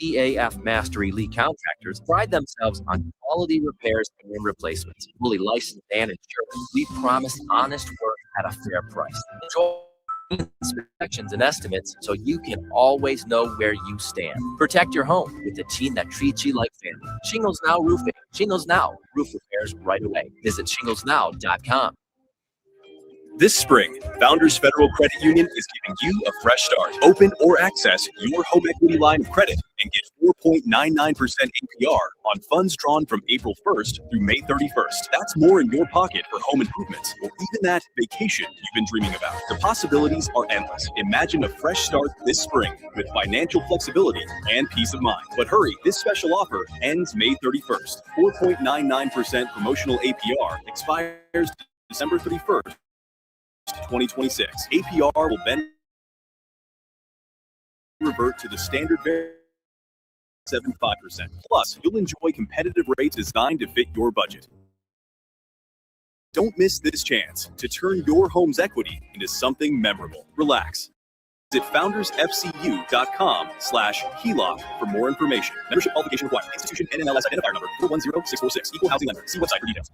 EAF Master Elite contractors pride themselves on quality repairs and replacements. Fully licensed and insured, we promise honest work at a fair price. Enjoy inspections and estimates so you can always know where you stand. Protect your home with a team that treats you like family. Shingles Now Roofing. Shingles Now. Roof repairs right away. Visit shinglesnow.com. This spring, Founders Federal Credit Union is giving you a fresh start. Open or access your home equity line of credit and get 4.99% APR on funds drawn from April 1st through May 31st. That's more in your pocket for home improvements or even that vacation you've been dreaming about. The possibilities are endless. Imagine a fresh start this spring with financial flexibility and peace of mind. But hurry, this special offer ends May 31st. 4.99% promotional APR expires December 31st. 2026. APR will then revert to the standard 75%. Plus, you'll enjoy competitive rates designed to fit your budget. Don't miss this chance to turn your home's equity into something memorable. Relax. Visit foundersfcu.com/HELOC for more information. Membership qualification required. Institution NMLS identifier number 410646. Equal housing lender. See website for details.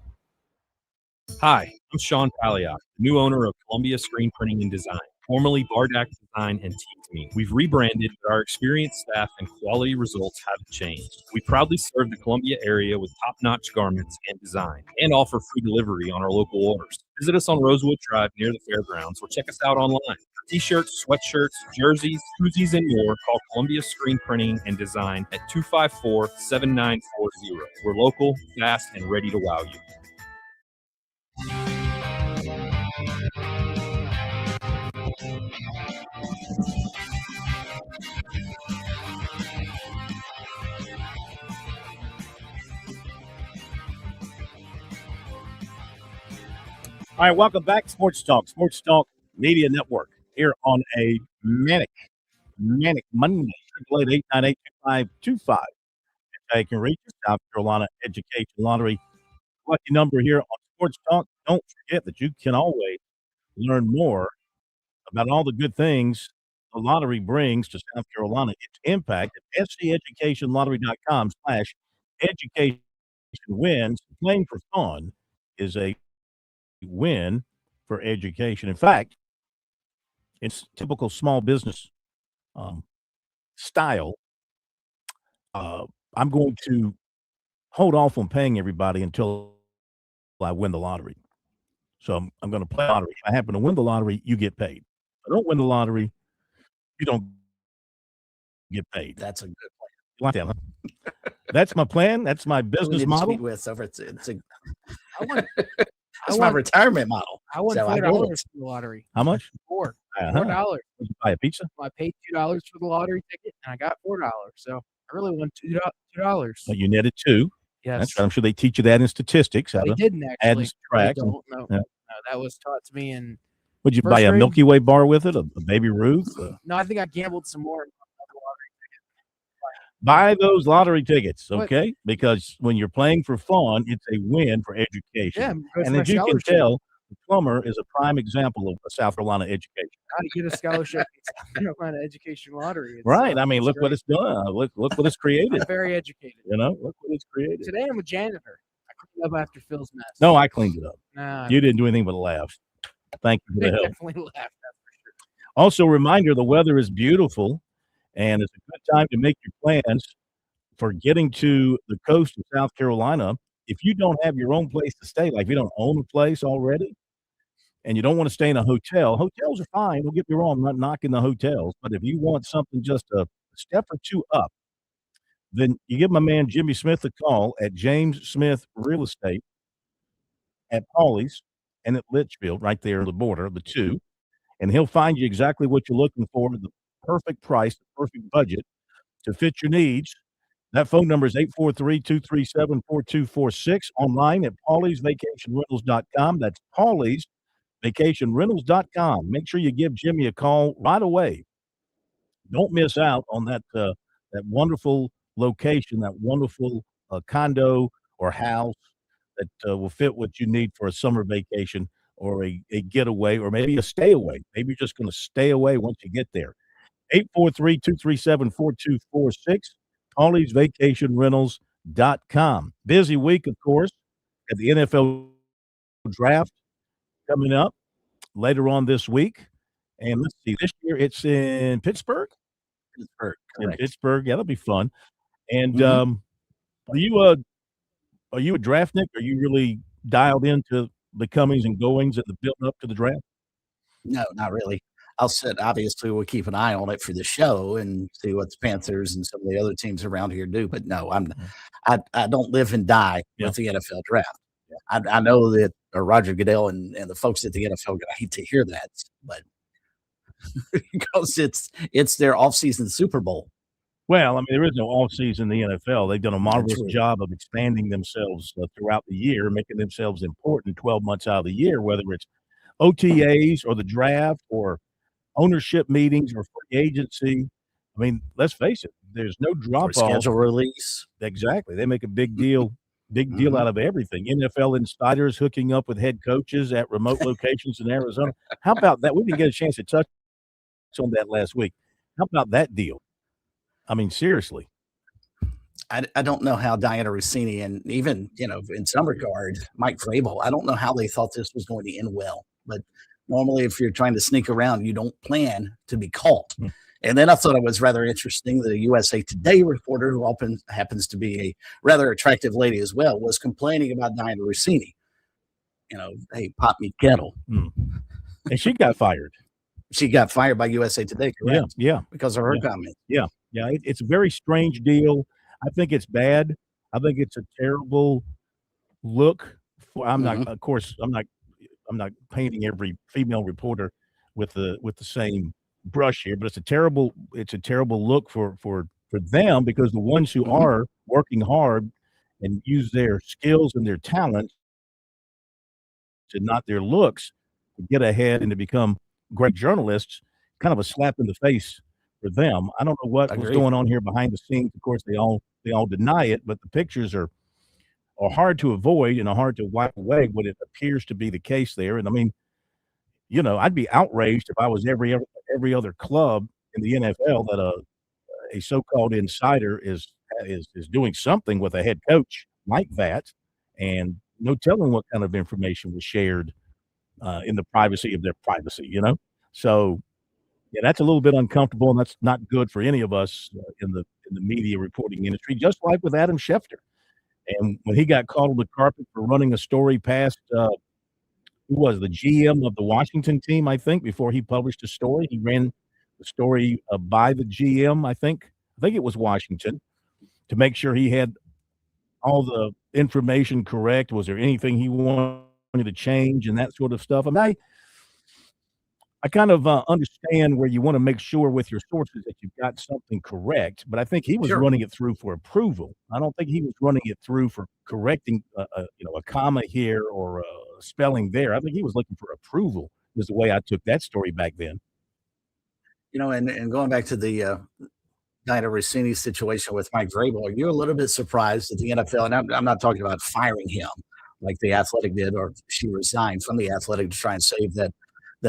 Hi, I'm Sean Palliak, new owner of Columbia Screen Printing and Design, formerly Bardak Design and Team. We've rebranded, but our experienced staff and quality results haven't changed. We proudly serve the Columbia area with top-notch garments and design, and offer free delivery on our local orders. Visit us on Rosewood Drive near the fairgrounds, or check us out online. For t-shirts, sweatshirts, jerseys, koozies, and more, call Columbia Screen Printing and Design at 254-7940. We're local, fast, and ready to wow you. All right, welcome back, Sports Talk Media Network, here on a manic Monday, 888-898-2525. You can reach us, South Carolina Education Lottery. Lucky number here on Sports Talk. Don't forget that you can always learn more about all the good things the lottery brings to South Carolina, its impact at scheducationlottery.com/education wins. Playing for fun is a win for education. In fact, it's typical small business style. I'm going to hold off on paying everybody until I win the lottery. So I'm going to play the lottery. If I happen to win the lottery, you get paid. If I don't win the lottery, you don't get paid. That's a good plan. You like that, huh? That's my plan. That's my business model. That's my retirement model. I won $4 for the lottery. How much? $4. Uh-huh. $4. Did you buy a pizza? I paid $2 for the lottery ticket, and I got $4. So I really won $2. Well, you netted $2. Yes. That's right. I'm sure they teach you that in statistics. They didn't actually. Add and subtract. No, that was taught to me in Would you first buy a grade. Milky Way bar with it? A Baby Ruth? No, I think I gambled some more. Buy those lottery tickets, What? okay? Because when you're playing for fun, it's a win for education. Yeah, because and my as you can scholarship. tell, the plumber is a prime example of a South Carolina education. How to get a scholarship in South Carolina Education Lottery. Right. I mean, look what great. it's done. Look what it's created. I'm very educated. You know, look what it's created. Today I'm a janitor. I cleaned up after Phil's mess. No, I cleaned it up. Nah, You didn't do anything but laugh. Thank you for they the help. definitely left. That's for sure. Also, a reminder, the weather is beautiful, and it's a good time to make your plans for getting to the coast of South Carolina. If you don't have your own place to stay, like if you don't own a place already, and you don't want to stay in a hotel, hotels are fine. Don't get me wrong, I'm not knocking the hotels, but if you want something just a step or two up, then you give my man Jimmy Smith a call at James Smith Real Estate at Pauley's and at Litchfield, right there on the border of the two, and he'll find you exactly what you're looking for, the perfect price, the perfect budget to fit your needs. That phone number is 843-237-4246, online at pauliesvacationrentals.com. That's pauliesvacationrentals.com. Make sure you give Jimmy a call right away. Don't miss out on that wonderful location, that wonderful condo or house that will fit what you need for a summer vacation or a getaway or maybe a stay away. Maybe you're just going to stay away once you get there. 843-237-4246. Hawley'sVacationRentals.com. Busy week, of course, at the NFL draft coming up later on this week. And let's see, this year it's in Pittsburgh. Pittsburgh, In correct. Pittsburgh, yeah, that'll be fun. And Mhm. are you a draft Nick? Are you really dialed into the comings and goings and the build up to the draft? No, not really. I'll sit obviously, we'll keep an eye on it for the show and see what the Panthers and some of the other teams around here do, but no, I don't live and die Yeah. with the NFL draft. I know that Roger Goodell and the folks at the NFL are gonna hate to hear that, but because it's their off-season Super Bowl. Well, I mean, there is no offseason in the NFL. They've done a marvelous True. job of expanding themselves throughout the year, making themselves important 12 months out of the year, whether it's OTAs or the draft or ownership meetings or free agency. I mean, let's face it, there's no Or drop off. schedule release. Exactly. They make a big deal Mhm. out of everything. NFL insiders hooking up with head coaches at remote locations in Arizona. How about that? We didn't get a chance to touch on that last week. How about that deal? I mean, seriously. I don't know how Diana Rossini and even, in some regard, Mike Vrabel, I don't know how they thought this was going to end well. But normally, if you're trying to sneak around, you don't plan to be caught. Hmm. And then I thought it was rather interesting that a USA Today reporter, who often happens to be a rather attractive lady as well, was complaining about Diana Rossini. Hey, pop me kettle. Hmm. And she got fired. She got fired by USA Today, correct? Yeah. Because of her Yeah. comments. Yeah. It's a very strange deal. I think it's bad. I think it's a terrible look. I'm not, Mhm. of course, I'm not painting every female reporter with the same brush here, but it's a terrible look for them, because the ones who Mhm. are working hard and use their skills and their talent to not their looks to get ahead and to become great journalists, kind of a slap in the face for them. I don't know what was Agreed. going on here behind the scenes. Of course, they all deny it, but the pictures are hard to avoid and are hard to wipe away what it appears to be the case there. And I mean, I'd be outraged if I was every other club in the NFL that a so-called insider is doing something with a head coach like that, and no telling what kind of information was shared in the privacy of their privacy. So yeah, that's a little bit uncomfortable, and that's not good for any of us in the media reporting industry. Just like with Adam Schefter, and when he got called on the carpet for running a story past who was the GM of the Washington team, I think, before he published a story. He ran the story by the GM, I think. I think it was Washington, to make sure he had all the information correct. Was there anything he wanted to change and that sort of stuff? I mean, I kind of understand where you want to make sure with your sources that you've got something correct, but I think he was Sure. running it through for approval. I don't think he was running it through for correcting a comma here or a spelling there. I think he was looking for approval, is the way I took that story back then. And going back to the Diana Rossini situation with Mike Vrabel, are you a little bit surprised that the NFL, and I'm not talking about firing him like the Athletic did, or she resigned from the Athletic to try and save that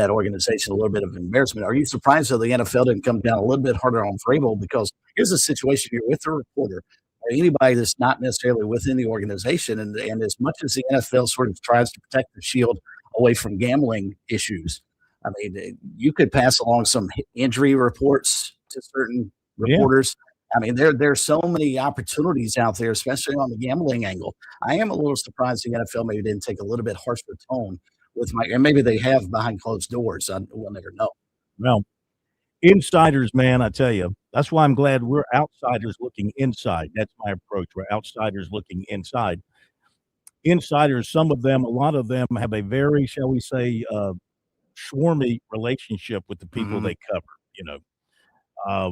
organization a little bit of embarrassment. Are you surprised that the NFL didn't come down a little bit harder on Vrabel? Because here's a situation: you're with a reporter or anybody that's not necessarily within the organization, and as much as the NFL sort of tries to protect the shield away from gambling issues, I mean, you could pass along some injury reports to certain Yeah. reporters. I mean, there's so many opportunities out there, especially on the gambling angle. I am a little surprised the NFL maybe didn't take a little bit harsher tone with Mike, and maybe they have behind closed doors. We'll never know. Well, insiders, man, I tell you, that's why I'm glad we're outsiders looking inside. That's my approach. We're outsiders looking inside. Insiders, some of them, a lot of them have a very, shall we say, swarmy relationship with the people Mhm. they cover. You know, uh,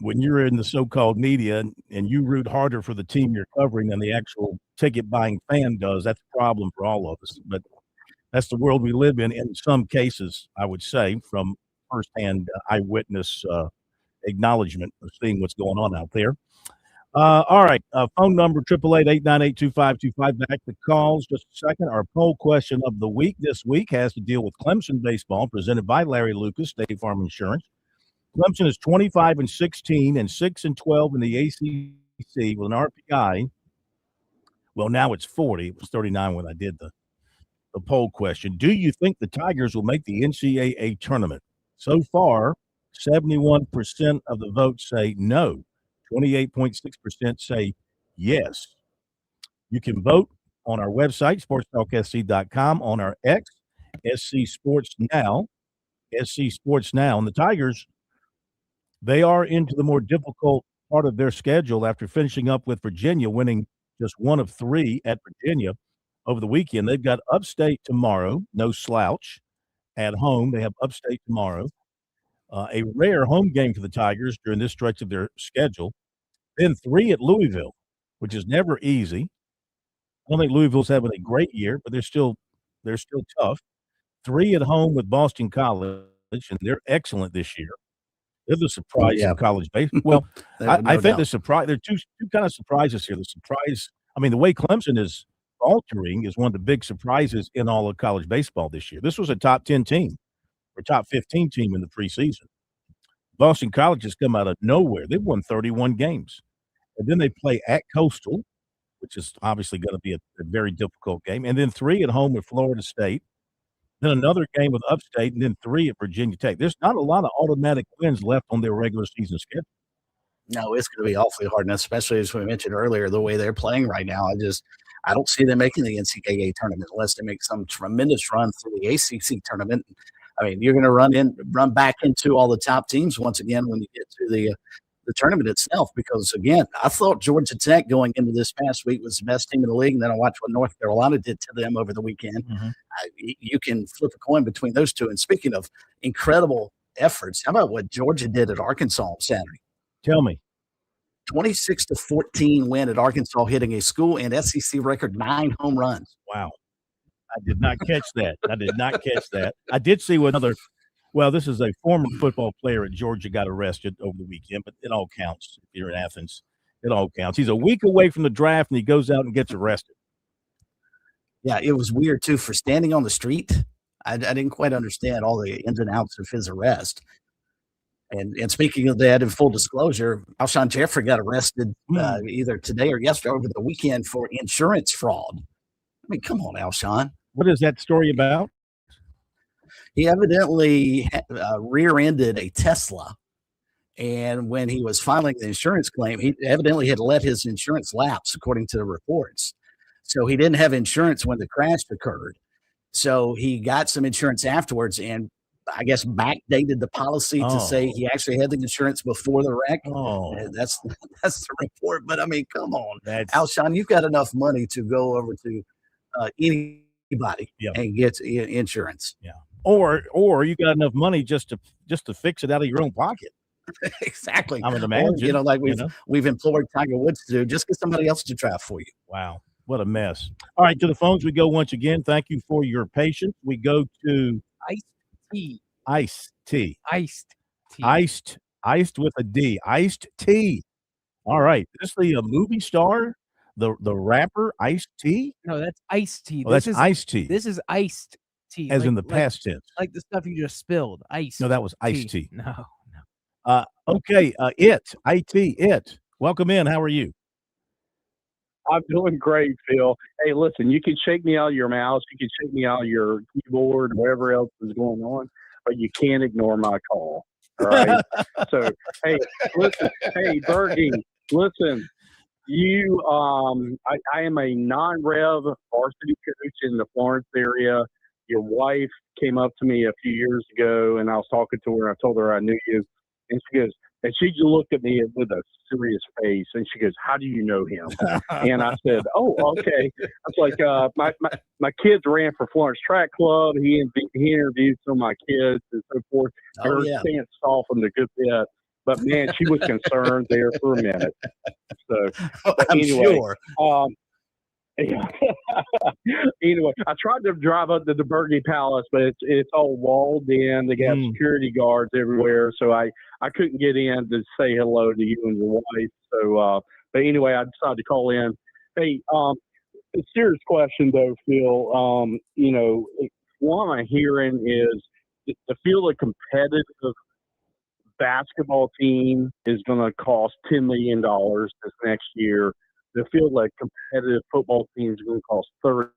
when you're in the so-called media and you root harder for the team you're covering than the actual ticket-buying fan does, that's a problem for all of us. But that's the world we live in some cases, I would say, from firsthand eyewitness acknowledgement of seeing what's going on out there. All right, phone number 888-898-2525. Back to calls just a second. Our poll question of the week this week has to deal with Clemson baseball, presented by Larry Lucas, State Farm Insurance. Clemson is 25-16 and 6-12 in the ACC with an RPI. Well, now it's 40. It was 39 when I did the poll question. Do you think the Tigers will make the NCAA tournament? So far, 71% of the votes say no. 28.6% say yes. You can vote on our website, SportsTalkSC.com, on our X, SC Sports Now, SC Sports Now. And the Tigers, they are into the more difficult part of their schedule after finishing up with Virginia, winning just one of three at Virginia over the weekend. They've got Upstate tomorrow, no slouch, at home. They have Upstate tomorrow. A rare home game for the Tigers during this stretch of their schedule. Then 3 at Louisville, which is never easy. I don't think Louisville's having a great year, but they're still tough. 3 at home with Boston College, and they're excellent this year. They're the surprise in college baseball. Well, I think the surprise. There are two kind of surprises here. The surprise. I mean, the way Clemson is faltering is one of the big surprises in all of college baseball this year. This was a top 10 team or top 15 team in the preseason. Boston College has come out of nowhere. They've won 31 games. And then they play at Coastal, which is obviously going to be a very difficult game. And then 3 at home with Florida State. Then another game with Upstate, and then 3 at Virginia Tech. There's not a lot of automatic wins left on their regular season schedule. No, it's going to be awfully hard, and especially as we mentioned earlier, the way they're playing right now. I don't see them making the NCAA tournament unless they make some tremendous run through the ACC tournament. I mean, you're going to run back into all the top teams once again when you get to the tournament itself. Because again, I thought Georgia Tech going into this past week was the best team in the league, and then I watched what North Carolina did to them over the weekend. Mm-hmm. You can flip a coin between those two. And speaking of incredible efforts, how about what Georgia did at Arkansas on Saturday? Tell me. 26-14 win at Arkansas, hitting a school and SEC record 9 home runs. Wow. I did not catch that. I did see this is a former football player at Georgia got arrested over the weekend, but it all counts. If you're in Athens, it all counts. He's a week away from the draft, and he goes out and gets arrested. Yeah, it was weird, too, for standing on the street. I didn't quite understand all the ins and outs of his arrest. And speaking of that, in full disclosure, Alshon Jeffrey got arrested either today or yesterday over the weekend for insurance fraud. I mean, come on, Alshon. What is that story about? He evidently rear-ended a Tesla, and when he was filing the insurance claim, he evidently had let his insurance lapse, according to the reports. So he didn't have insurance when the crash occurred. So he got some insurance afterwards, and I guess backdated the policy to say he actually had the insurance before the wreck. That's the report. But I mean, come on, Alshon, you've got enough money to go over to anybody and get insurance. Yeah. Or you got enough money just to fix it out of your own pocket. Exactly. I would imagine. Or, we've implored Tiger Woods to do, just get somebody else to drive for you. Wow. What a mess. All right, to the phones we go once again. Thank you for your patience. We go to Iced tea with a D. Iced tea. All right. Is this the movie star? The rapper Iced Tea? No, that's iced tea. Oh, that's iced tea. This is iced tea. As in the past tense. Like the stuff you just spilled. Iced. No, that was iced tea. No. Okay. It. Welcome in. How are you? I'm doing great, Phil. Hey, listen, you can shake me out of your mouse. You can shake me out of your keyboard, whatever else is going on, but you can't ignore my call. All right? So, hey, listen. Hey, Bergie, listen. You, I am a non-rev varsity coach in the Florence area. Your wife came up to me a few years ago, and I was talking to her. I told her I knew you, and she goes, and she looked at me with a serious face, and she goes, "How do you know him?" And I said, "Oh, okay." I was like, my kids ran for Florence Track Club. He interviewed some of my kids and so forth. Her stance softened a good bit, but man, she was concerned there for a minute. So, I'm sure. Anyway, I tried to drive up to the Bergie Palace, but it's all walled in. They got security guards everywhere, so I couldn't get in to say hello to you and your wife. So, but anyway, I decided to call in. Hey, a serious question though, Phil. What I'm hearing is to feel the competitive basketball team is going to cost $10 million this next year. The field like competitive football team is going to cost $30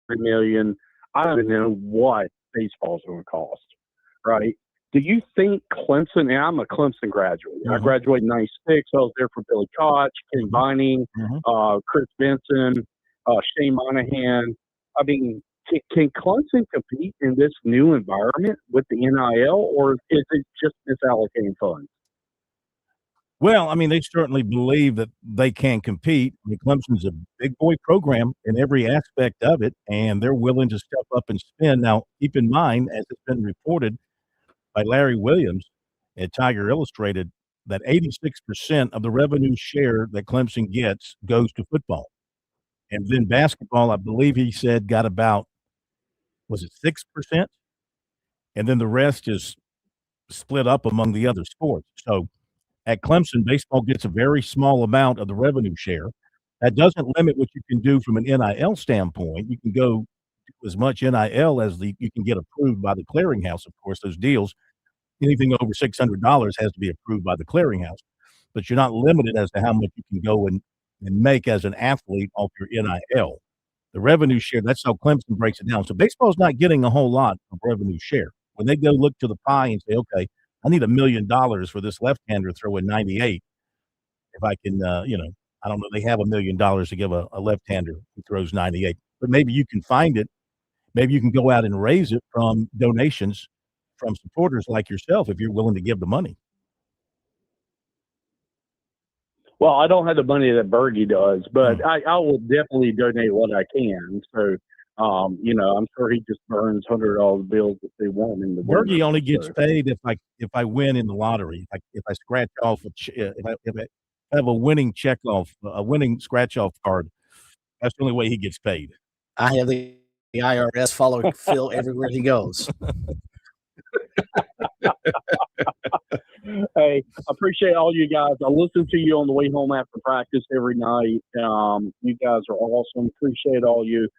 million. I don't even know what baseball is going to cost, right? Do you think Clemson, and I'm a Clemson graduate. I graduated in 96. I was there for Billy Koch, Kenny Vining, Chris Benson, Shane Monahan. I mean, can Clemson compete in this new environment with the NIL, or is it just misallocating funds? Well, I mean, they certainly believe that they can compete. I mean, Clemson's a big boy program in every aspect of it, and they're willing to step up and spend. Now, keep in mind, as it's been reported by Larry Williams at Tiger Illustrated, that 86% of the revenue share that Clemson gets goes to football. And then basketball, I believe he said, got about, was it 6%? And then the rest is split up among the other sports. So at Clemson, baseball gets a very small amount of the revenue share. That doesn't limit what you can do from an NIL standpoint. You can go as much NIL as you can get approved by the clearinghouse. Of course, those deals, anything over $600 has to be approved by the clearinghouse. But you're not limited as to how much you can go and make as an athlete off your NIL. The revenue share, that's how Clemson breaks it down. So baseball's not getting a whole lot of revenue share. When they go look to the pie and say, okay, I need $1 million for this left-hander throwing 98. If I can, I don't know, they have $1 million to give a left-hander who throws 98. But maybe you can find it. Maybe you can go out and raise it from donations from supporters like yourself if you're willing to give the money. Well, I don't have the money that Bergie does, but I will definitely donate what I can. So, I'm sure he just burns $100 bills if they want in the Bergie only gets paid if I win in the lottery. If I scratch off if I have a winning a winning scratch off card, that's the only way he gets paid. I have the IRS follow Phil everywhere he goes. Hey, I appreciate all you guys. I listen to you on the way home after practice every night. You guys are awesome. Appreciate all you.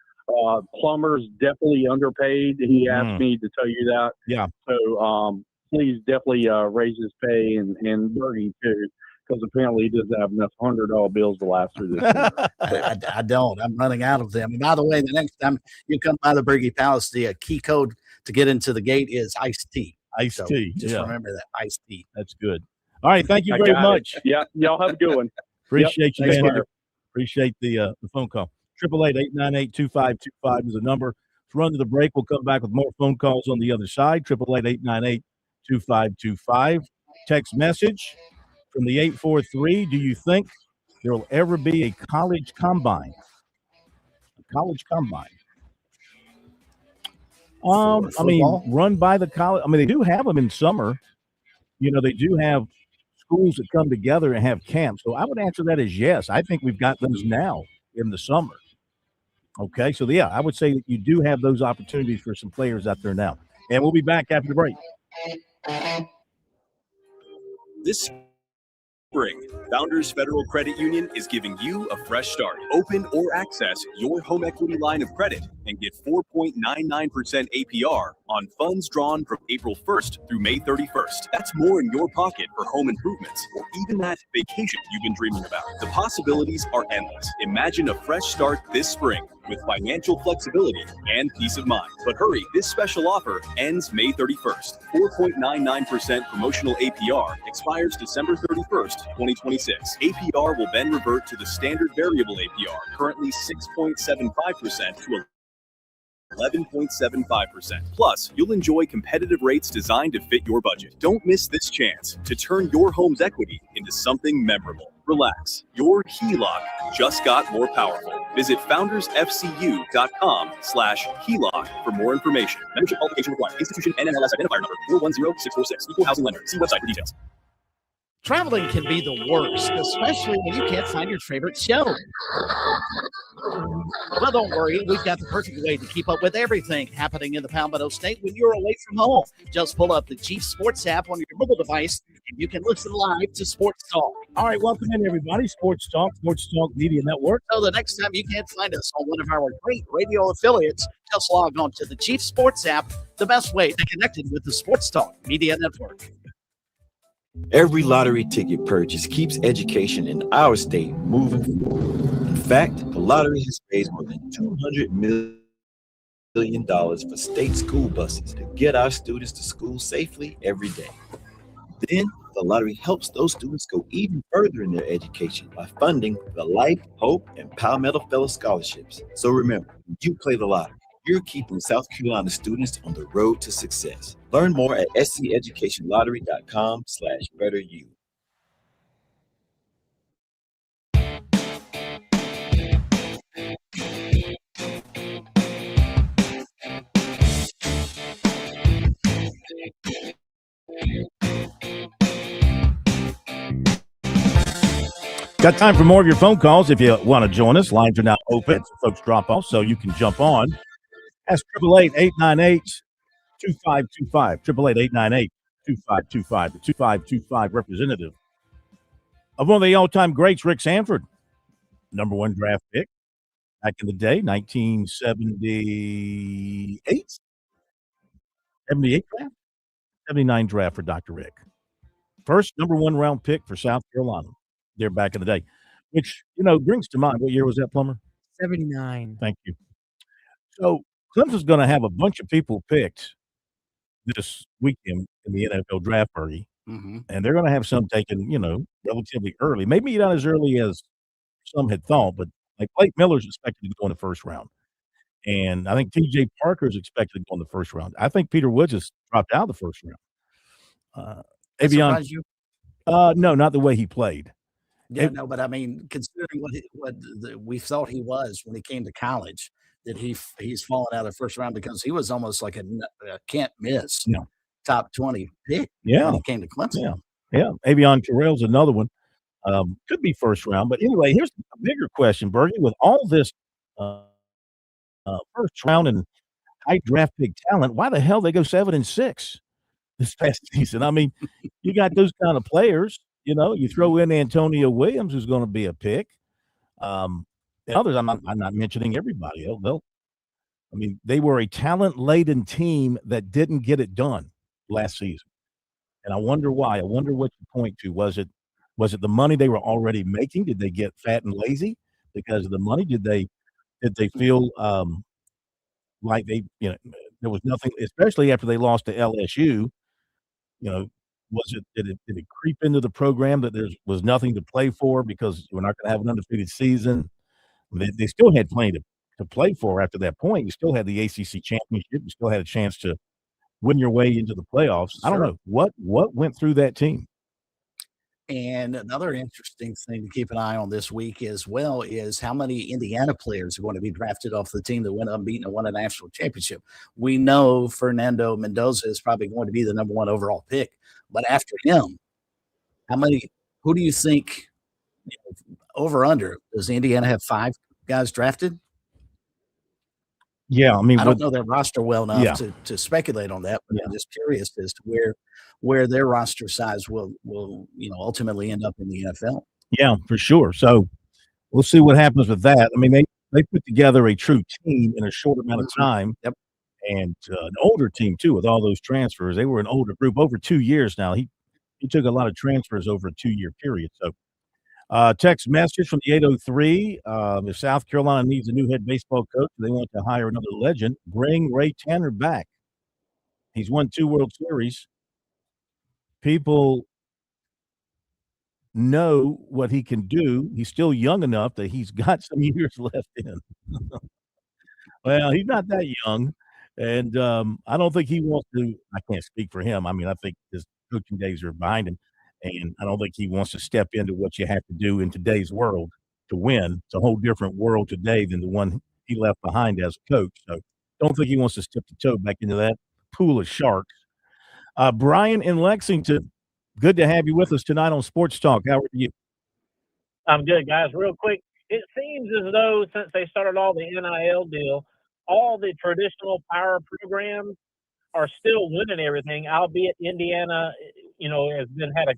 Plumber's definitely underpaid. He asked me to tell you that. Yeah. So please definitely raise his pay and Bernie too, because apparently he doesn't have enough $100 bills to last through this. I don't. I'm running out of them. And by the way, the next time you come by the Bergie Palace, the key code to get into the gate is iced tea. Iced tea. Just remember that, iced tea. That's good. All right. Thank you very much. Yeah. Y'all have a good one. Appreciate you, man. man. Appreciate the phone call. 888-898-2525 is the number. Let's run to the break. We'll come back with more phone calls on the other side. 888-898-2525. Text message from the 843. Do you think there will ever be a college combine? A college combine. Run by the college. They do have them in summer. They do have schools that come together and have camps. So I would answer that as yes. I think we've got those now in the summer. Okay, so yeah, I would say that you do have those opportunities for some players out there now. And we'll be back after the break. This spring, Founders Federal Credit Union is giving you a fresh start. Open or access your home equity line of credit and get 4.99% APR on funds drawn from April 1st through May 31st. That's more in your pocket for home improvements or even that vacation you've been dreaming about. The possibilities are endless. Imagine a fresh start this spring with financial flexibility and peace of mind. But hurry, this special offer ends May 31st. 4.99% promotional APR expires December 31st, 2026. APR will then revert to the standard variable APR, currently 6.75% to 11.75%. Plus, you'll enjoy competitive rates designed to fit your budget. Don't miss this chance to turn your home's equity into something memorable. Relax. Your HELOC just got more powerful. Visit foundersfcu.com/HELOC for more information. Membership qualification required. Institution NMLS identifier number 410646. Equal housing lender. See website for details. Traveling can be the worst, especially when you can't find your favorite show. Well, don't worry. We've got the perfect way to keep up with everything happening in the Palmetto State when you're away from home. Just pull up the Chief Sports app on your mobile device, and you can listen live to Sports Talk. All right, welcome in, everybody. Sports Talk Media Network. So the next time you can't find us on one of our great radio affiliates, just log on to the Chief Sports app, the best way to connect with the Sports Talk Media Network. Every lottery ticket purchase keeps education in our state moving forward. In fact, the lottery has raised more than $200 million for state school buses to get our students to school safely every day. Then the lottery helps those students go even further in their education by funding the Life, Hope, and Palmetto Fellow Scholarships. So remember, when you play the lottery, you're keeping South Carolina students on the road to success. Learn more at sceducationlottery.com/betteryou. Got time for more of your phone calls if you want to join us. Lines are now open. Folks drop off, so you can jump on. That's 888-898-2525. 888-898-2525. The 2525 representative of one of the all-time greats, Rick Sanford. Number one draft pick back in the day, 1978. 78 draft? 79 draft for Dr. Rick. First number one round pick for South Carolina there back in the day, which, brings to mind, what year was that, Plummer? 79. Thank you. So Clemson's going to have a bunch of people picked this weekend in the NFL draft, Bergie, and they're going to have some taken, relatively early. Maybe not as early as some had thought, but like Blake Miller's expected to go in the first round. And I think T.J. Parker's expected to go in the first round. I think Peter Woods has dropped out of the first round. Avion, you? no, not the way he played. Yeah, no, but I mean, considering what we thought he was when he came to college, that he's fallen out of the first round because he was almost like a can't miss top 20 pick when he came to Clemson. Yeah. Avion Terrell's another one. Could be first round. But anyway, here's a bigger question, Bergie. With all this first round and high draft pick talent, why the hell they go 7-6 this past season? I mean, you got those kind of players. You throw in Antonio Williams, who's going to be a pick. And others, I'm not mentioning everybody. They were a talent-laden team that didn't get it done last season. And I wonder why. I wonder what you point to. Was it the money they were already making? Did they get fat and lazy because of the money? Did they feel like there was nothing, especially after they lost to LSU? Did it creep into the program that there was nothing to play for because we're not going to have an undefeated season? They still had plenty to play for after that point. You still had the ACC championship. You still had a chance to win your way into the playoffs. I don't know what went through that team. And another interesting thing to keep an eye on this week as well is how many Indiana players are going to be drafted off the team that went unbeaten and won a national championship. We know Fernando Mendoza is probably going to be the number one overall pick, but after him, who do you think, over under, does Indiana have 5 guys drafted? Yeah, I don't know their roster well enough to speculate on that, but I'm just curious as to where their roster size will ultimately end up in the NFL. Yeah, for sure. So we'll see what happens with that. I mean, they put together a true team in a short amount of time. Yep. And an older team too, with all those transfers. They were an older group over 2 years now. He took a lot of transfers over a 2-year period. So text message from the 803. If South Carolina needs a new head baseball coach, they want to hire another legend, bring Ray Tanner back. He's won 2 World Series. People know what he can do. He's still young enough that he's got some years left in. Well, he's not that young. And I don't think he wants to – I can't speak for him. I mean, I think his coaching days are behind him. And I don't think he wants to step into what you have to do in today's world to win. It's a whole different world today than the one he left behind as a coach. So don't think he wants to step the toe back into that pool of sharks. Brian in Lexington, good to have you with us tonight on Sports Talk. How are you? I'm good, guys. Real quick, it seems as though since they started all the NIL deal, all the traditional power programs are still winning everything, albeit Indiana, has had a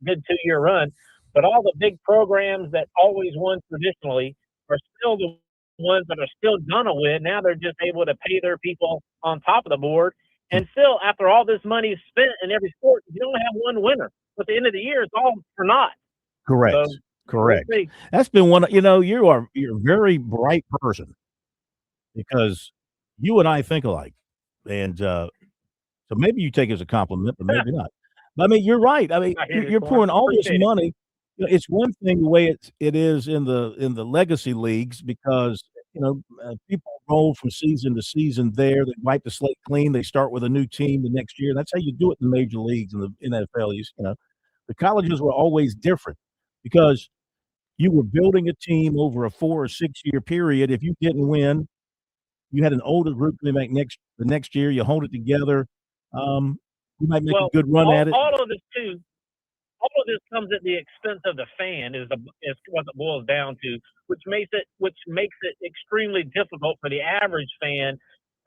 good 2-year run. But all the big programs that always won traditionally are still the ones that are still going to win. Now they're just able to pay their people on top of the board. And still, after all this money is spent in every sport, you only have one winner. at the end of the year, it's all for naught. Correct. So, Correct. we'll see. That's been you're a very bright person because you and I think alike. And so maybe you take it as a compliment, but maybe not. But I mean, you're right. I mean, I hear you're you, pouring all this appreciate it. money. It's one thing the way it is in the legacy leagues because people roll from season to season there. They wipe the slate clean. They start with a new team the next year. That's how you do it in the major leagues and the NFL. The colleges were always different because you were building a team over a 4 or 6 year period. If you didn't win, you had an older group to make the next year. You hold it together. You might make a good run at it. All of this too. All of this comes at the expense of the fan, is what it boils down to, which makes it extremely difficult for the average fan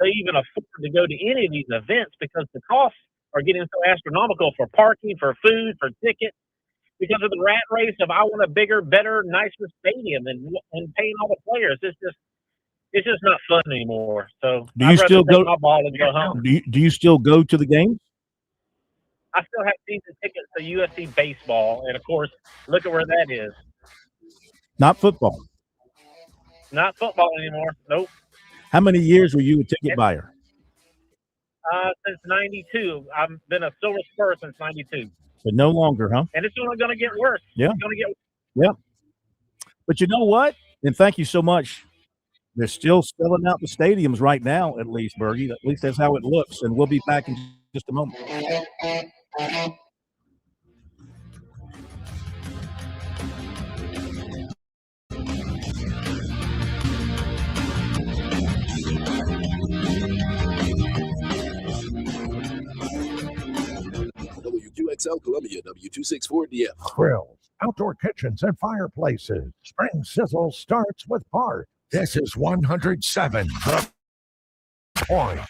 to even afford to go to any of these events because the costs are getting so astronomical for parking, for food, for tickets, because of the rat race of I want a bigger, better, nicer stadium and paying all the players. It's just not fun anymore. So Do you still go? My ball and go home. Do you still go to the games? I still have season tickets to USC baseball, and of course, look at where that is. Not football. Not football anymore. Nope. How many years were you a ticket buyer? Since '92. I've been a Silver Spur since '92. But no longer, huh? And it's only going to get worse. Yeah. It's going to get worse. Yeah. But you know what? And thank you so much. They're still selling out the stadiums right now, at least, Bergie. At least that's how it looks. And we'll be back in just a moment. WQXL Columbia, W264DF. Grills, outdoor kitchens, and fireplaces. Spring Sizzle starts with Bart. This is 107 The Point.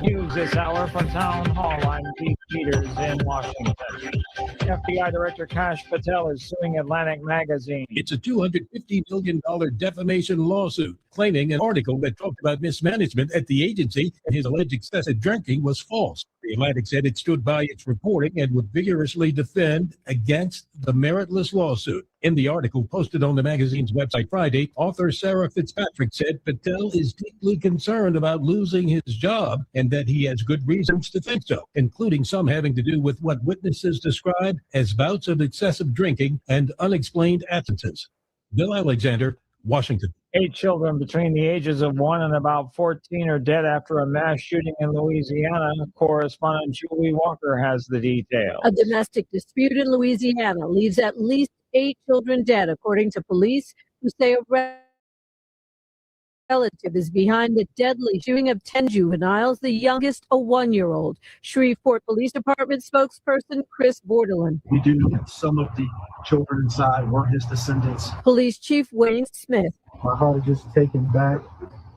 News this hour from Town Hall. I'm Pete Peters in Washington. FBI Director Kash Patel is suing Atlantic Magazine. It's a $250 million defamation lawsuit claiming an article that talked about mismanagement at the agency and his alleged excessive drinking was false. The Atlantic said it stood by its reporting and would vigorously defend against the meritless lawsuit. In the article posted on the magazine's website Friday, author Sarah Fitzpatrick said Patel is deeply concerned about losing his job and that he has good reasons to think so, including some having to do with what witnesses described as bouts of excessive drinking and unexplained absences. Bill Alexander, Washington. 8 children between the ages of 1 and about 14 are dead after a mass shooting in Louisiana. Correspondent Julie Walker has the details. A domestic dispute in Louisiana leaves at least 8 children dead, according to police, who say a relative is behind the deadly shooting of 10 juveniles, the youngest a 1-year-old. Shreveport Police Department spokesperson Chris Bordelon. We do know that some of the children inside were his descendants. Police Chief Wayne Smith. My heart is just taken back.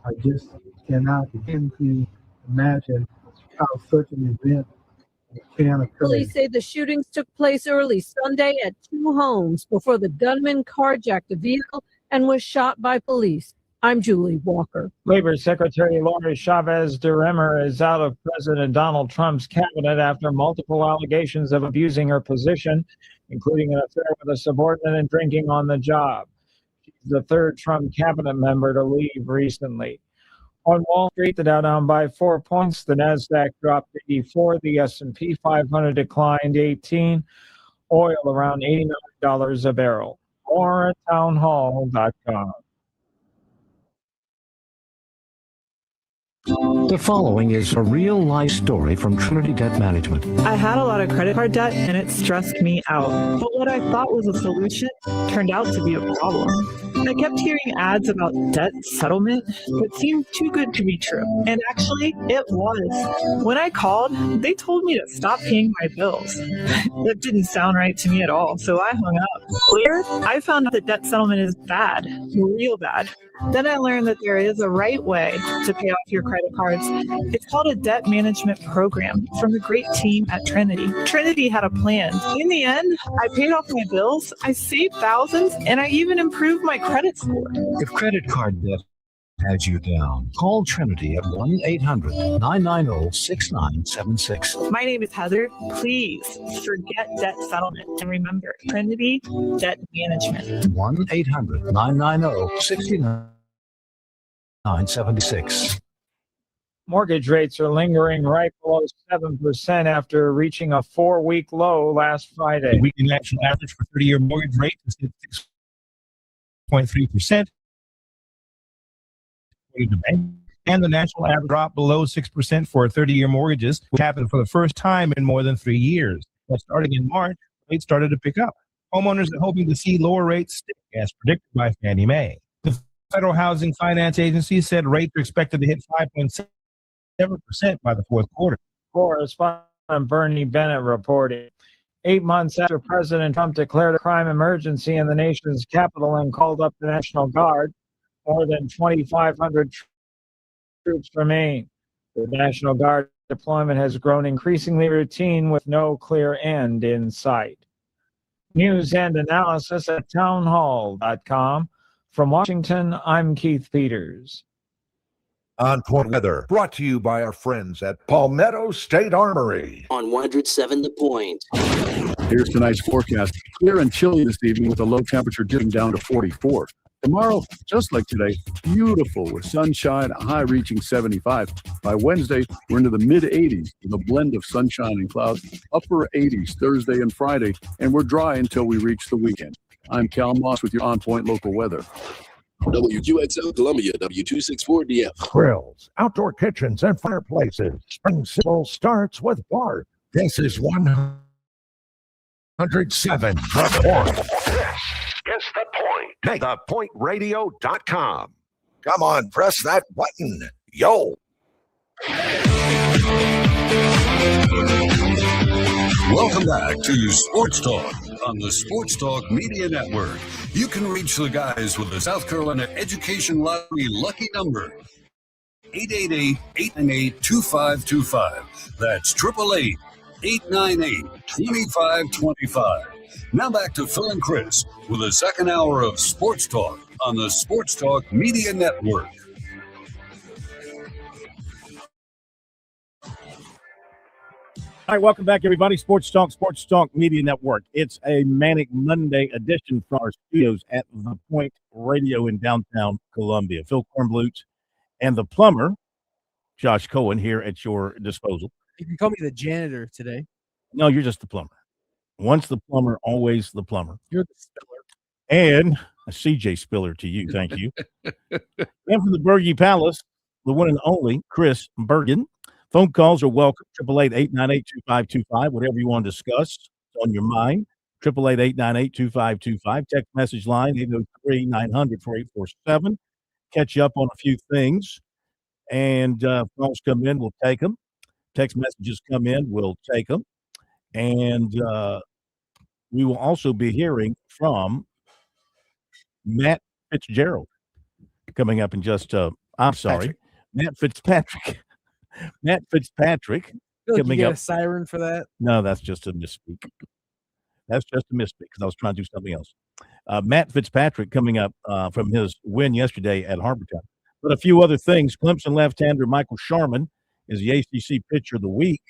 I just cannot begin to imagine how such an event can occur. Police say the shootings took place early Sunday at 2 homes before the gunman carjacked a vehicle and was shot by police. I'm Julie Walker. Labor Secretary Lori Chavez DeRemer is out of President Donald Trump's cabinet after multiple allegations of abusing her position, including an affair with a subordinate and drinking on the job. She's the third Trump cabinet member to leave recently. On Wall Street, the Dow down by 4 points. The Nasdaq dropped 84. The S&P 500 declined 18. Oil around $89 a barrel. More at townhall.com. The following is a real-life story from Trinity Debt Management. I had a lot of credit card debt, and it stressed me out. But what I thought was a solution turned out to be a problem. I kept hearing ads about debt settlement that seemed too good to be true. And actually, it was. When I called, they told me to stop paying my bills. That didn't sound right to me at all, so I hung up. Later, I found out that debt settlement is bad, real bad. Then I learned that there is a right way to pay off your credit cards. It's called a debt management program from the great team at Trinity. Trinity had a plan. In the end, I paid off my bills, I saved thousands, and I even improved my credit score. If credit card debt has you down. Call Trinity at 1-800-990-6976. My name is Heather. Please forget debt settlement and remember Trinity Debt Management. 1-800-990-6976. Mortgage rates are lingering right below 7% after reaching a 4-week low last Friday. The weekly national average for 30-year mortgage rate is at 6.3%. And the national average dropped below 6% for 30-year mortgages, which happened for the first time in more than 3 years. But starting in March, rates started to pick up. Homeowners are hoping to see lower rates stick, as predicted by Fannie Mae. The Federal Housing Finance Agency said rates are expected to hit 5.7% by the fourth quarter. Correspondent Bernie Bennett reported. 8 months after President Trump declared a crime emergency in the nation's capital and called up the National Guard, more than 2,500 troops remain. The National Guard deployment has grown increasingly routine with no clear end in sight. News and analysis at townhall.com. From Washington, I'm Keith Peters. On Point Weather, brought to you by our friends at Palmetto State Armory. On 107 The Point. Here's tonight's forecast. Clear and chilly this evening with a low temperature dipping down to 44. Tomorrow, just like today, beautiful with sunshine, a high reaching 75. By Wednesday, we're into the mid-80s with a blend of sunshine and clouds, upper 80s Thursday and Friday, and we're dry until we reach the weekend. I'm Cal Moss with your On Point local weather. WQXL Columbia, W264DF. Grills, outdoor kitchens, and fireplaces. Spring Sizzle starts with Bart. This is 107 The Point. This is The Point. ThePointRadio.com. Come on, press that button. Yo. Welcome back to Sports Talk on the Sports Talk Media Network. You can reach the guys with the South Carolina Education Lottery lucky number, 888-898-2525. That's 888-898-2525. Now back to Phil and Chris with the second hour of Sports Talk on the Sports Talk Media Network. All right, welcome back, everybody. Sports Talk Media Network. It's a Manic Monday edition from our studios at The Point Radio in downtown Columbia. Phil Kornblut and the plumber, Josh Cohen, here at your disposal. You can call me the janitor today. No, you're just the plumber. Once the plumber, always the plumber. You're the spiller. And a CJ Spiller to you. Thank you. And from the Bergie Palace, the one and only Chris Bergen. Phone calls are welcome. 888-898-2525. Whatever you want to discuss on your mind. 888-898-2525. Text message line 803-900-4847. Catch you up on a few things. And calls come in, we'll take them. Text messages come in, we'll take them. And we will also be hearing from Matt Fitzgerald coming up in just, Matt Fitzpatrick. Matt Fitzpatrick. I feel like you coming get up. a siren for that. No, that's just a misspeak. That's just a misspeak because I was trying to do something else. Matt Fitzpatrick coming up from his win yesterday at Harbortown. But a few other things. Clemson left-hander Michael Sharman is the ACC Pitcher of the Week.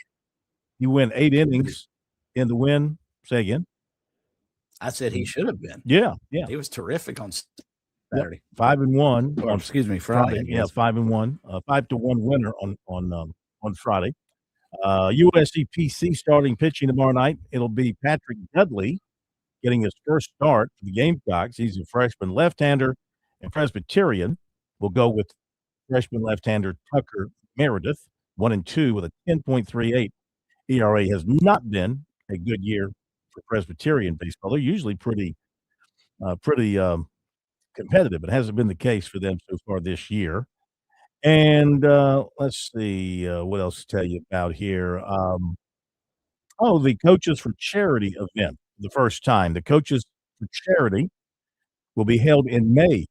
He went 8 innings in the win. Say again. I said he should have been. Yeah. He was terrific on Saturday. 5-1. Or, excuse me, Friday. Yeah, 5-1. 5-1 winner on Friday. USC PC starting pitching tomorrow night. It'll be Patrick Dudley getting his first start for the Gamecocks. He's a freshman left-hander, and Presbyterian will go with freshman left-hander Tucker Meredith, 1-2 with a 10.38 ERA. Has not been a good year for Presbyterian baseball. They're usually pretty competitive. It hasn't been the case for them so far this year. And let's see what else to tell you about here. The Coaches for Charity event, the first time. The Coaches for Charity will be held in May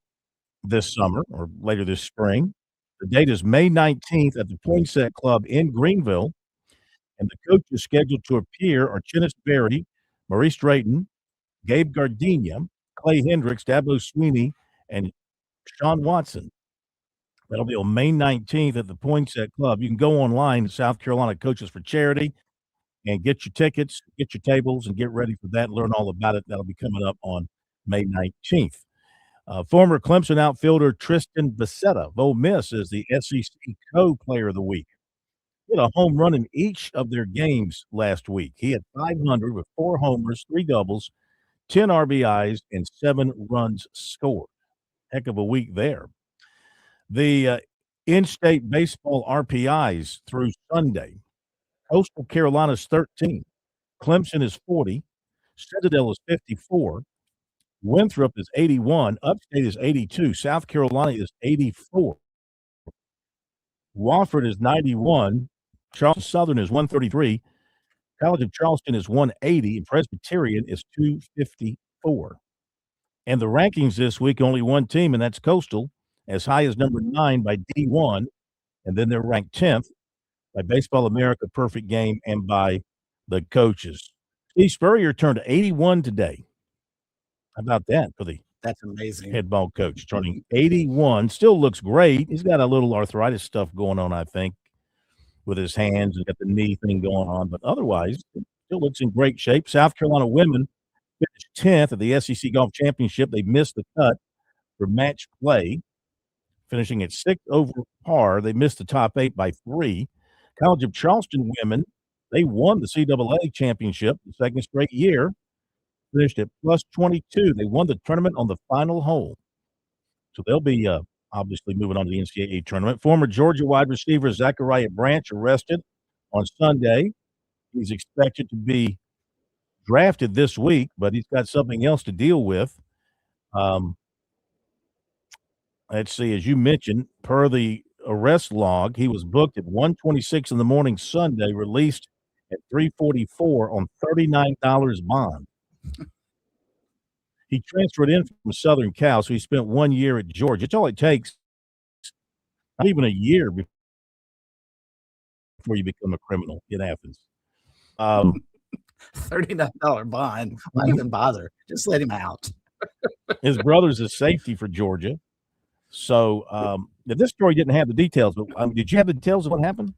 this summer or later this spring. The date is May 19th at the Poinsett Club in Greenville. And the coaches scheduled to appear are Chinnis Berry, Maurice Drayton, Gabe Gardenia, Clay Hendricks, Dabo Sweeney, and Sean Watson. That'll be on May 19th at the Poinsett Club. You can go online to South Carolina Coaches for Charity and get your tickets, get your tables, and get ready for that. Learn all about it. That'll be coming up on May 19th. Former Clemson outfielder Tristan Bissetta of Ole Miss is the SEC Co-Player of the Week. He had a home run in each of their games last week. He had 500 with 4 homers, 3 doubles, 10 RBIs, and 7 runs scored. Heck of a week there. The in-state baseball RPIs through Sunday. Coastal Carolina's 13. Clemson is 40. Citadel is 54. Winthrop is 81. Upstate is 82. South Carolina is 84. Wofford is 91. Charleston Southern is 133. College of Charleston is 180. And Presbyterian is 254. And the rankings this week, only one team, and that's Coastal, as high as number 9 by D1. And then they're ranked 10th by Baseball America, Perfect Game, and by the coaches. Steve Spurrier turned 81 today. How about that for the That's amazing. head ball coach, turning 81. Still looks great. He's got a little arthritis stuff going on, I think, with his hands and got the knee thing going on. But otherwise, still looks in great shape. South Carolina women finished 10th at the SEC Golf Championship. They missed the cut for match play, finishing at 6 over par. They missed the top 8 by 3. College of Charleston women, they won the CAA championship the second straight year. Finished at plus 22. They won the tournament on the final hole. So they'll be obviously moving on to the NCAA tournament. Former Georgia wide receiver Zachariah Branch arrested on Sunday. He's expected to be drafted this week, but he's got something else to deal with. Let's see, as you mentioned, per the arrest log, he was booked at 1:26 in the morning Sunday, released at 3:44 on $39 bond. He transferred in from Southern Cal, so he spent 1 year at Georgia. It's all it takes, not even a year before you become a criminal in Athens. $39 bond. Why even bother? Just let him out. His brother's a safety for Georgia. So this story didn't have the details, but did you have the details of what happened?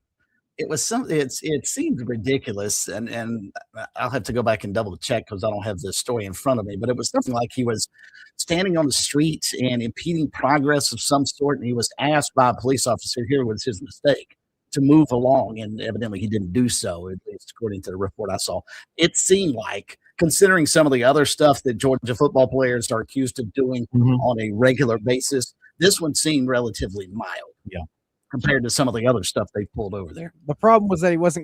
It was something. It seemed ridiculous, and I'll have to go back and double check because I don't have the story in front of me. But it was something like he was standing on the street and impeding progress of some sort, and he was asked by a police officer, here was his mistake, to move along, and evidently he didn't do so, at least according to the report I saw. It seemed like, considering some of the other stuff that Georgia football players are accused of doing on a regular basis, this one seemed relatively mild. Yeah. Compared to some of the other stuff they pulled over there. The problem was that he was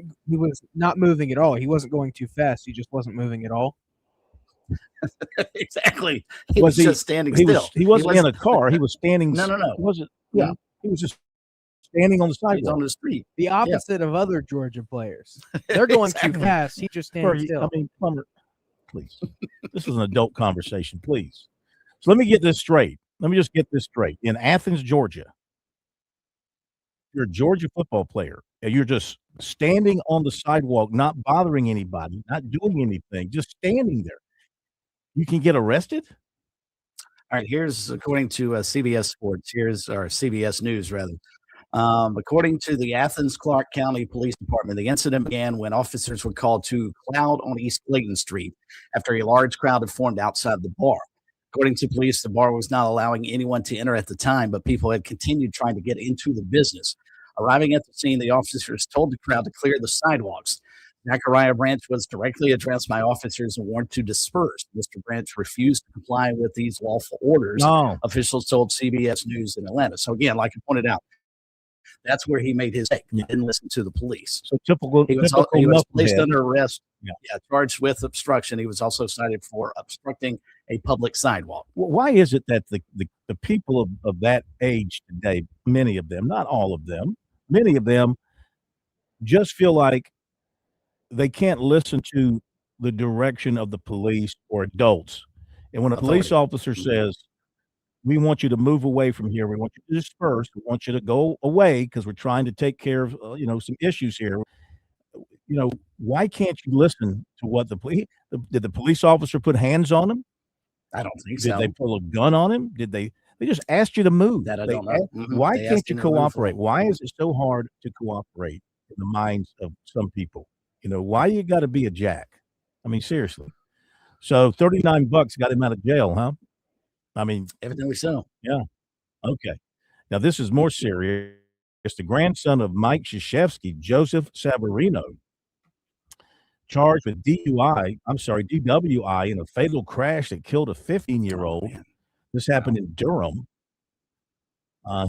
not moving at all. He wasn't going too fast. He just wasn't moving at all. Exactly. He was just standing he still. He wasn't in a car. He was standing. No. He wasn't. Yeah. He was just standing on the sidewalk. He's on the street. The opposite of other Georgia players. They're going too fast. He just standing still. I mean, Plummer, please. This is an adult conversation, please. So let me get this straight. Let me just get this straight. In Athens, Georgia, you're a Georgia football player, and you're just standing on the sidewalk, not bothering anybody, not doing anything, just standing there. You can get arrested? All right, here's, according to CBS Sports, or CBS News, rather. According to the Athens-Clarke County Police Department, the incident began when officers were called to Cloud on East Clayton Street after a large crowd had formed outside the bar. According to police, the bar was not allowing anyone to enter at the time, but people had continued trying to get into the business. Arriving at the scene, the officers told the crowd to clear the sidewalks. Zachariah Branch was directly addressed by officers and warned to disperse. Mr. Branch refused to comply with these lawful orders, officials told CBS News in Atlanta. So again, like I pointed out, that's where he made his mistake. He didn't listen to the police. So typical. He was placed under arrest. Yeah, charged with obstruction. He was also cited for obstructing a public sidewalk. Why is it that the people of that age today, many of them, not all of them, many of them just feel like they can't listen to the direction of the police or adults? And when a police officer says, we want you to move away from here, we want you to disperse, we want you to go away because we're trying to take care of some issues here. Why can't you listen to what the police? Did the police officer put hands on him? I don't think so. Did they pull a gun on him? Did they They just asked you to move. That I They don't know. Why They can't asked you him to move for cooperate? Why is it so hard to cooperate in the minds of some people? Why you got to be a jack? I mean, seriously. So $39 got him out of jail, huh? I mean, Evidently so. yeah. Okay. Now this is more serious. The grandson of Mike Krzyzewski, Joseph Savarino, charged with DWI in a fatal crash that killed a 15-year-old. This happened in Durham.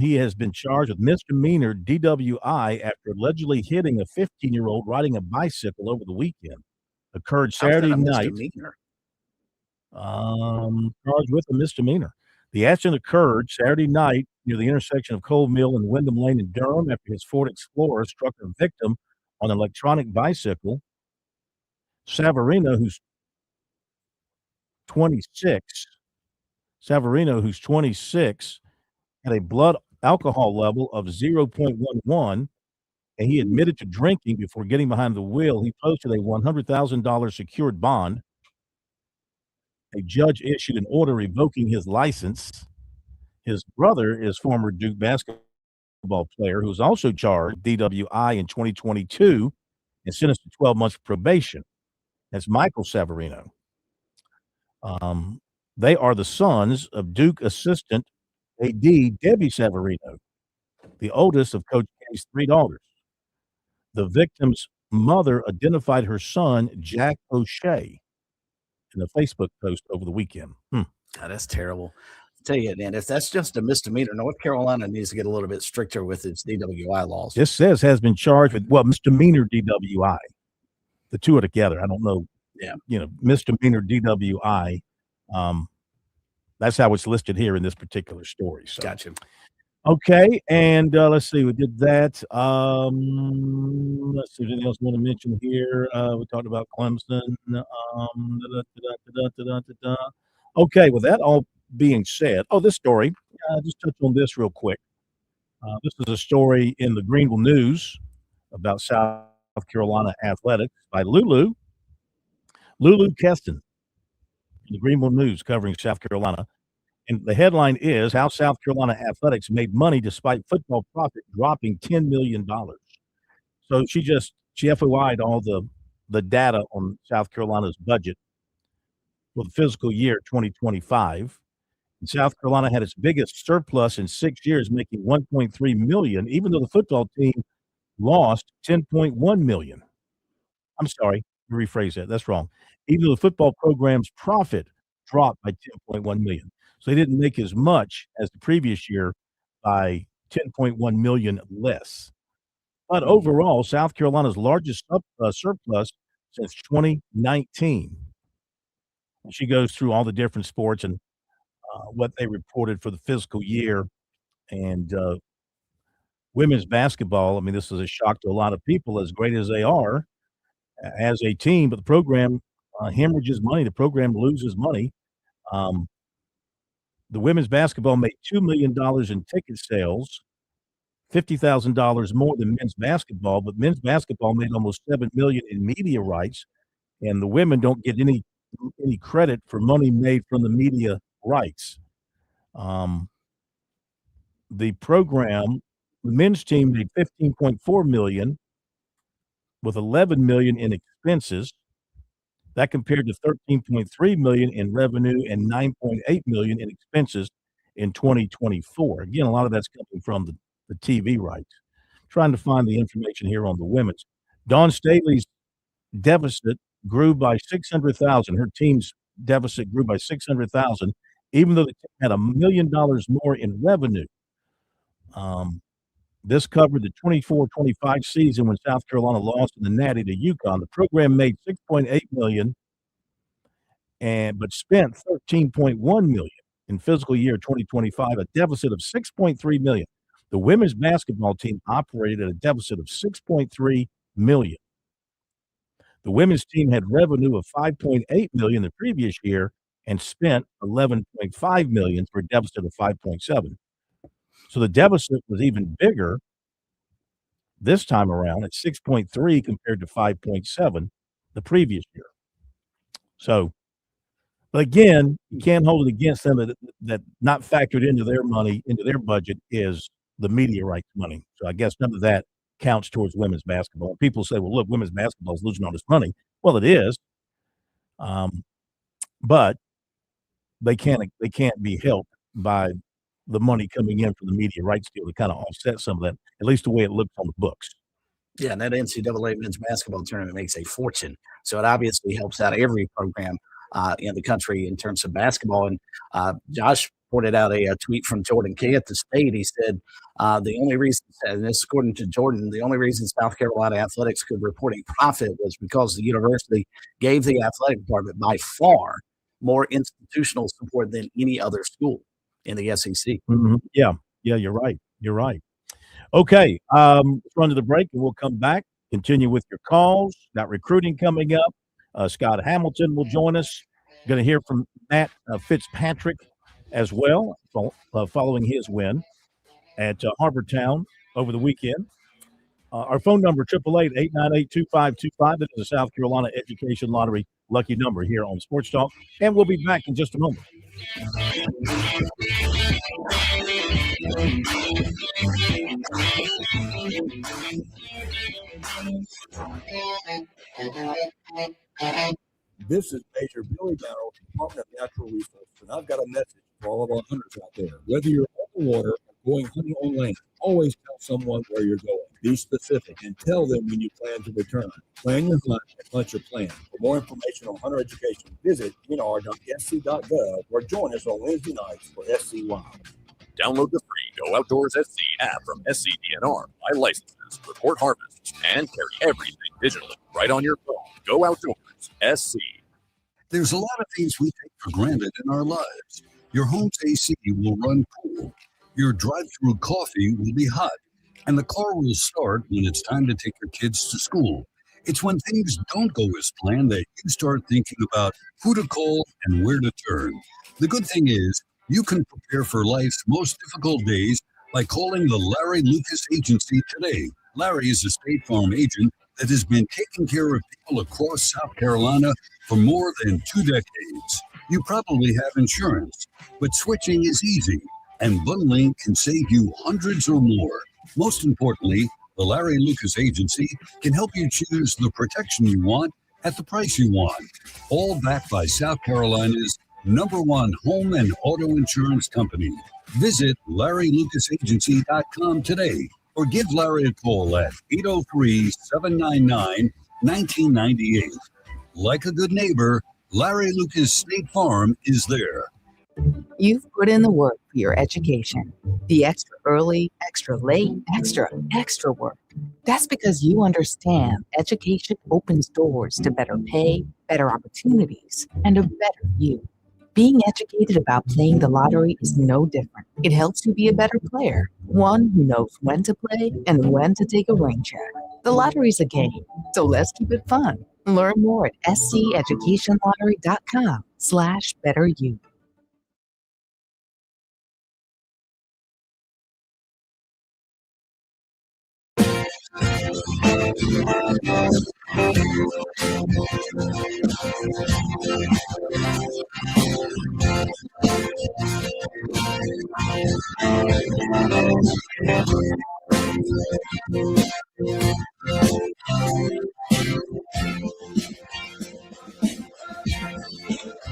He has been charged with misdemeanor DWI after allegedly hitting a 15-year-old riding a bicycle over the weekend. Occurred Saturday night. Charged with a misdemeanor. The accident occurred Saturday night near the intersection of Cole Mill and Wyndham Lane in Durham after his Ford Explorer struck a victim on an electronic bicycle. Savarino, who's 26, had a blood alcohol level of 0.11, and he admitted to drinking before getting behind the wheel. He posted a $100,000 secured bond. A judge issued an order revoking his license. His brother is former Duke basketball player who was also charged DWI in 2022 and sentenced to 12 months probation. That's Michael Savarino. They are the sons of Duke assistant AD Debbie Savarino, the oldest of Coach K's 3 daughters. The victim's mother identified her son, Jack O'Shea, in a Facebook post over the weekend. God, that's terrible. I tell you, man, if that's just a misdemeanor, North Carolina needs to get a little bit stricter with its DWI laws. This says has been charged with, misdemeanor DWI. The two are together. I don't know. Yeah. Misdemeanor DWI. That's how it's listed here in this particular story. So. Gotcha. Okay, and let's see. We did that. Let's see. Anything else we want to mention here? We talked about Clemson. Okay, with that all being said, this story. Just touch on this real quick. This is a story in the Greenville News about South Carolina athletics by Lulu Keston. The Greenville News covering South Carolina. And the headline is how South Carolina athletics made money despite football profit dropping $10 million. So she FOI'd all the data on South Carolina's budget for the fiscal year 2025. And South Carolina had its biggest surplus in 6 years, making $1.3 million, even though the football team lost $10.1 million. I'm sorry, rephrase that. That's wrong. Even though the football program's profit dropped by $10.1 million. So they didn't make as much as the previous year by $10.1 million less. But overall, South Carolina's largest surplus since 2019. She goes through all the different sports and what they reported for the fiscal year. And women's basketball, I mean, this is a shock to a lot of people, as great as they are as a team, but the program hemorrhages money. The program loses money. The women's basketball made $2 million in ticket sales, $50,000 more than men's basketball, but men's basketball made almost $7 million in media rights, and the women don't get any credit for money made from the media rights. The program, the men's team made $15.4 million with $11 million in expenses. That compared to $13.3 million in revenue and $9.8 million in expenses in 2024. Again, a lot of that's coming from the TV rights. Trying to find the information here on the women's. Dawn Staley's deficit grew by $600,000. Her team's deficit grew by $600,000, even though they had $1 million more in revenue. This covered the 24-25 season when South Carolina lost in the Natty to UConn. The program made $6.8 million, but spent $13.1 million in fiscal year 2025, a deficit of $6.3 million. The women's basketball team operated at a deficit of $6.3 million. The women's team had revenue of $5.8 million the previous year and spent $11.5 million for a deficit of $5.7. So the deficit was even bigger this time around at 6.3 compared to 5.7 the previous year. So But again, you can't hold it against them that not factored into their money, into their budget, is the media rights money. So I guess none of that counts towards women's basketball. People say, well, look, women's basketball is losing all this money. Well, it is. But they can't be helped by the money coming in from the media rights deal to kind of offset some of that, at least the way it looks on the books. Yeah, and that NCAA men's basketball tournament makes a fortune. So it obviously helps out every program in the country in terms of basketball. And Josh pointed out a tweet from Jordan Kay at the state. He said the only reason, and this according to Jordan, the only reason South Carolina athletics could report a profit was because the university gave the athletic department by far more institutional support than any other school in the SEC. Mm-hmm. Yeah, you're right. You're right. Okay, let's run to the break, and we'll come back, continue with your calls. Got recruiting coming up. Scott Hamilton will join us. Going to hear from Matt Fitzpatrick as well, following his win at Harbortown over the weekend. Our phone number, 888-898-2525. That is the South Carolina Education Lottery lucky number here on Sports Talk. And we'll be back in just a moment. This is Major Billy Barrow, Department of Natural Resources, and I've got a message for all of our hunters out there. Whether you're on the water or going hunting on land, always tell someone where you're going. Be specific and tell them when you plan to return. Plan your hunt and hunt your plan. For more information on hunter education, visit nr.sc.gov or join us on Wednesday nights for SC Wild. Download the free Go Outdoors SC app from SCDNR, buy licenses, report harvests, and carry everything digitally right on your phone. Go Outdoors SC. There's a lot of things we take for granted in our lives. Your home's AC will run cool. Your drive-through coffee will be hot. And the car will start when it's time to take your kids to school. It's when things don't go as planned that you start thinking about who to call and where to turn. The good thing is, you can prepare for life's most difficult days by calling the Larry Lucas Agency today. Larry is a State Farm agent that has been taking care of people across South Carolina for more than 2 decades. You probably have insurance, but switching is easy, and bundling can save you hundreds or more. Most importantly, the Larry Lucas Agency can help you choose the protection you want at the price you want, all backed by South Carolina's #1 home and auto insurance company. Visit LarryLucasAgency.com today or give Larry a call at 803-799-1998. Like a good neighbor, Larry Lucas State Farm is there. You've put in the work for your education. The extra early, extra late, extra work. That's because you understand education opens doors to better pay, better opportunities, and a better you. Being educated about playing the lottery is no different. It helps you be a better player, one who knows when to play and when to take a rain check. The lottery's a game, so let's keep it fun. Learn more at sceducationlottery.com/betteryou.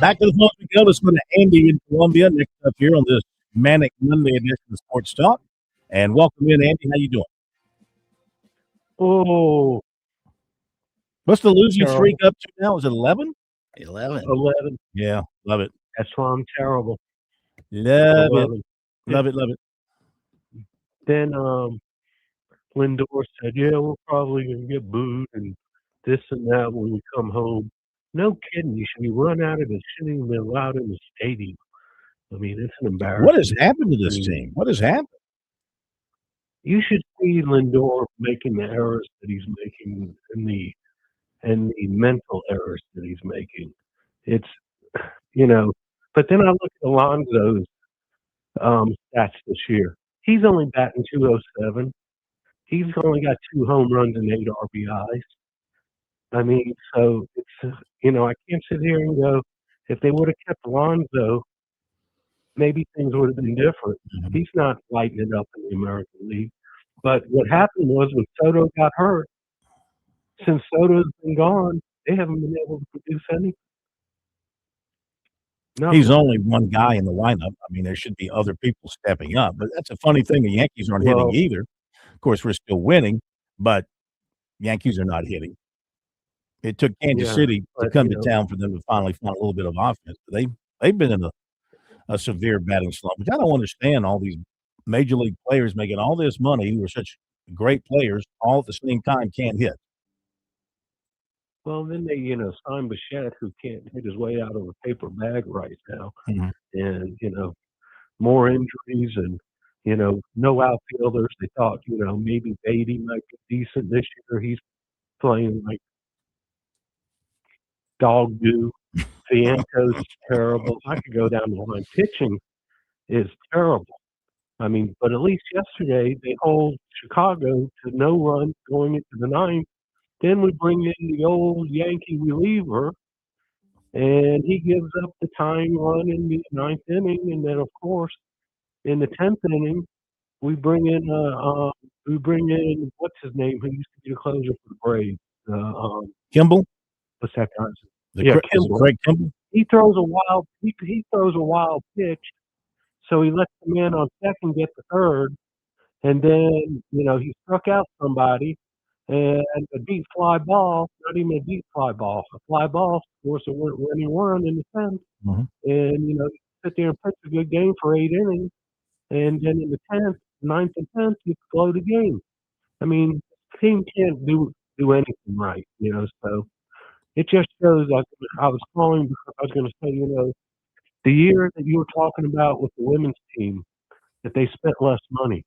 Back to the phone we go. Let's go to Andy in Columbia next up here on this Manic Monday edition of Sports Talk. And welcome in, Andy. How you doing? Oh, what's the losing terrible. streak up to now? Is it 11? 11. Yeah, love it. That's why I'm terrible. Love it. 11. Love it, love it. Then Lindor said, yeah, we're probably going to get booed and this and that when we come home. No kidding. You should be run out of it. Shouldn't even be allowed in the stadium. I mean, it's an embarrassment. What has happened to this team? What has happened? You should see Lindor making the errors that he's making and the mental errors that he's making. It's, but then I look at Alonso's stats this year. He's only batting .207. He's only got 2 home runs and 8 RBIs. I mean, so it's, I can't sit here and go, If they would have kept Lonzo, maybe things would have been different. He's not lighting it up in the American League. But what happened was when Soto got hurt, since Soto's been gone, they haven't been able to produce anything. He's only one guy in the lineup. I mean, there should be other people stepping up. But that's a funny thing. The Yankees aren't hitting either. Of course, we're still winning, but Yankees are not hitting. It took Kansas City to come to town for them to finally find a little bit of offense. They've been in a severe batting slump, which I don't understand. All these major league players making all this money who are such great players all at the same time can't hit. Well, then they, signed Bichette, who can't hit his way out of a paper bag right now. And, more injuries and, no outfielders. They thought, maybe Beatty might be decent this year. He's playing like dog do. Viento's terrible. I could go down the line. Pitching is terrible. I mean, but at least yesterday they hold Chicago to no runs going into the ninth. Then we bring in the old Yankee reliever, and he gives up the tying run in the ninth inning. And then, of course, in the 10th inning, we bring in what's his name? Who used to be the closer for the Braves? Kimball. What's that guy's name? Kimball. Craig Kimball. He throws a wild pitch, so he lets the man on second get the third, and then he struck out somebody. And a deep fly ball, not even a deep fly ball, a fly ball, of course, it went when he won in the 10th. And, you sit there and pitch a good game for 8 innings. And then in the 10th, 9th, and 10th, you blow the game. I mean, the team can't do anything right, so it just shows. I was calling because I was going to say, the year that you were talking about with the women's team, that they spent less money,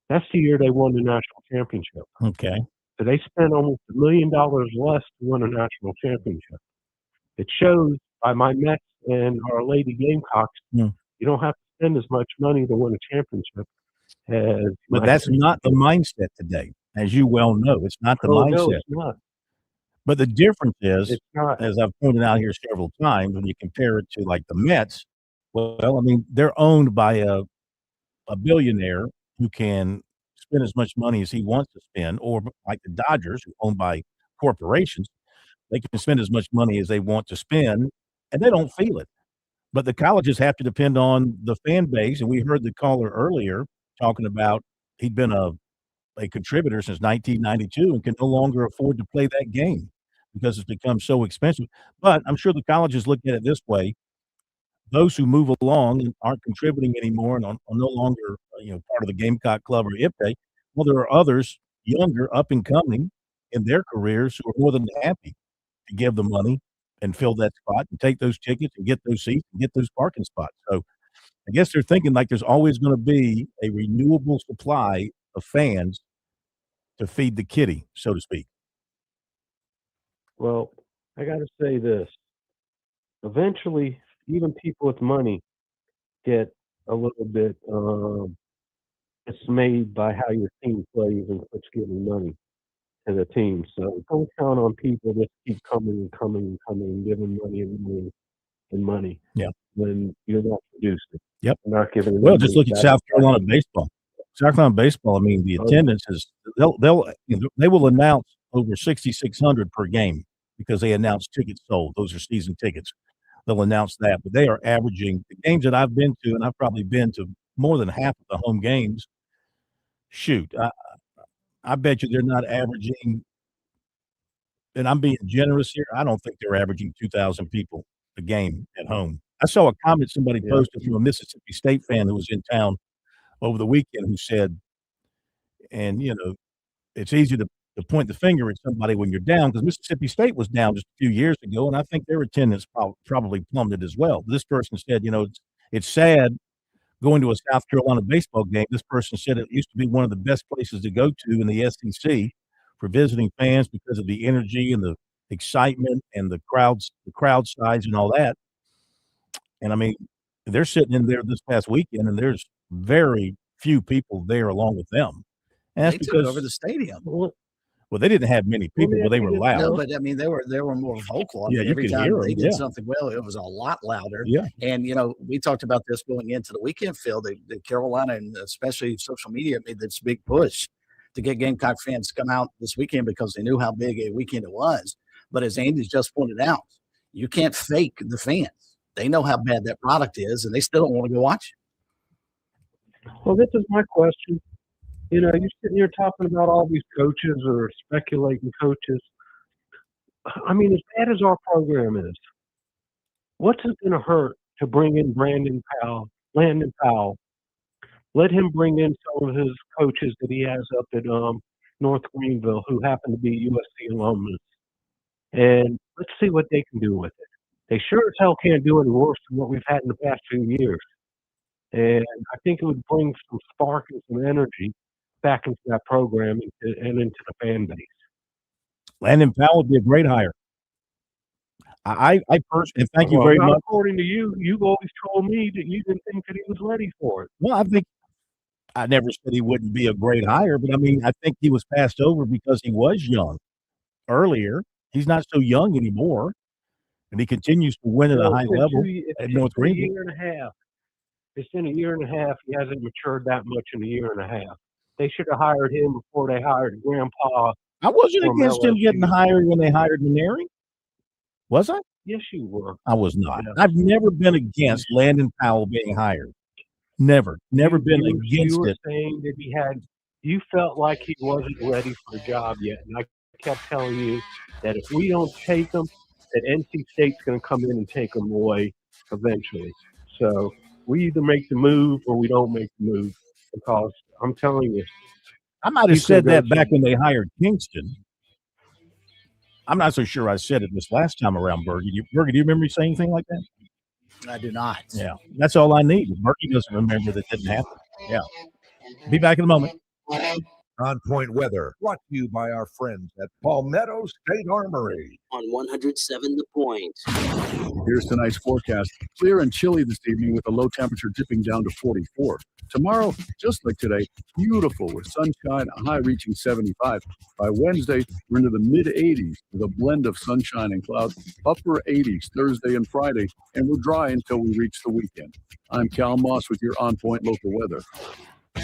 that's the year they won the national championship. Okay. So they spent almost $1 million less to win a national championship. It shows by my Mets and Our Lady Gamecocks, you don't have to spend as much money to win a championship. But that's not the mindset today, as you well know. It's not the mindset. No, it's not. But the difference is, It's not. as I've pointed out here several times, when you compare it to like the Mets, well, I mean, they're owned by a billionaire who can spend as much money as he wants to spend, or like the Dodgers, who are owned by corporations, they can spend as much money as they want to spend, and they don't feel it. But the colleges have to depend on the fan base, and we heard the caller earlier talking about he'd been a contributor since 1992 and can no longer afford to play that game because it's become so expensive. But I'm sure the colleges look at it this way. Those who move along and aren't contributing anymore and are no longer, part of the Gamecock Club or IPTE, well, there are others younger, up and coming in their careers who are more than happy to give the money and fill that spot and take those tickets and get those seats and get those parking spots. So I guess they're thinking like there's always going to be a renewable supply of fans to feed the kitty, so to speak. Well, I got to say this. Eventually, even people with money get a little bit dismayed by how your team plays and quits giving money to the team. So don't count on people that keep coming and coming and coming and giving money and money and money. Yeah. When you're not producing. Yep. You're not giving. Well, just look at South Carolina baseball. South Carolina baseball. I mean, the attendance is they will announce over 6,600 per game because they announce tickets sold. Those are season tickets. They'll announce that, but they are averaging the games that I've been to, and I've probably been to more than half of the home games. Shoot, I bet you they're not averaging, and I'm being generous here, I don't think they're averaging 2,000 people a game at home. I saw a comment somebody posted from a Mississippi State fan who was in town over the weekend who said, and, it's easy to point the finger at somebody when you're down because Mississippi State was down just a few years ago, and I think their attendance probably plummeted as well. This person said, it's sad going to a South Carolina baseball game. This person said it used to be one of the best places to go to in the SEC for visiting fans because of the energy and the excitement and the crowd size and all that. And I mean, they're sitting in there this past weekend, and there's very few people there along with them. And that's They took because over the stadium. Well, they didn't have many people, but they were No, loud. but I mean, they were more vocal. I Yeah, mean, you every could time hear they them. did Yeah. something well, it was a lot louder. Yeah. And we talked about this going into the weekend, Phil. The Carolina and especially social media made this big push to get Gamecock fans to come out this weekend because they knew how big a weekend it was. But as Andy's just pointed out, you can't fake the fans. They know how bad that product is, and they still don't want to go watch it. Well, this is my question. You're sitting here talking about all these coaches or speculating coaches. I mean, as bad as our program is, what's it going to hurt to bring in Landon Powell? Let him bring in some of his coaches that he has up at North Greenville who happen to be USC alumnus. And let's see what they can do with it. They sure as hell can't do any worse than what we've had in the past few years. And I think it would bring some spark and some energy back into that program and into the fan base. Landon Powell would be a great hire. I personally, and thank you very much. According to you, you've always told me that you didn't think that he was ready for it. Well, I never said he wouldn't be a great hire, but I mean, I think he was passed over because he was young earlier. He's not so young anymore, and he continues to win at a high level at North Greenville. A year and a half. It's in a year and a half. He hasn't matured that much in a year and a half. They should have hired him before they hired Grandpa. I wasn't against him getting hired when they hired Maneri. Was I? Yes, you were. I was not. I've never been against Landon Powell being hired. Never been against you were it. Saying that you felt like he wasn't ready for the job yet. And I kept telling you that if we don't take him, that NC State's going to come in and take him away eventually. So we either make the move or we don't make the move, because I'm telling you. I might have said that back when they hired Kingston. I'm not so sure I said it this last time around, Bergie. Bergie, do you remember me saying anything like that? I do not. Yeah, that's all I need. Bergie doesn't remember that didn't happen. Yeah. Be back in a moment. On Point Weather, brought to you by our friends at Palmetto State Armory. On 107 The Point. Here's tonight's forecast. Clear and chilly this evening with a low temperature dipping down to 44. Tomorrow, just like today, beautiful with sunshine, a high reaching 75. By Wednesday, we're into the mid-80s with a blend of sunshine and clouds, upper 80s Thursday and Friday, and we're dry until we reach the weekend. I'm Cal Moss with your On Point local weather.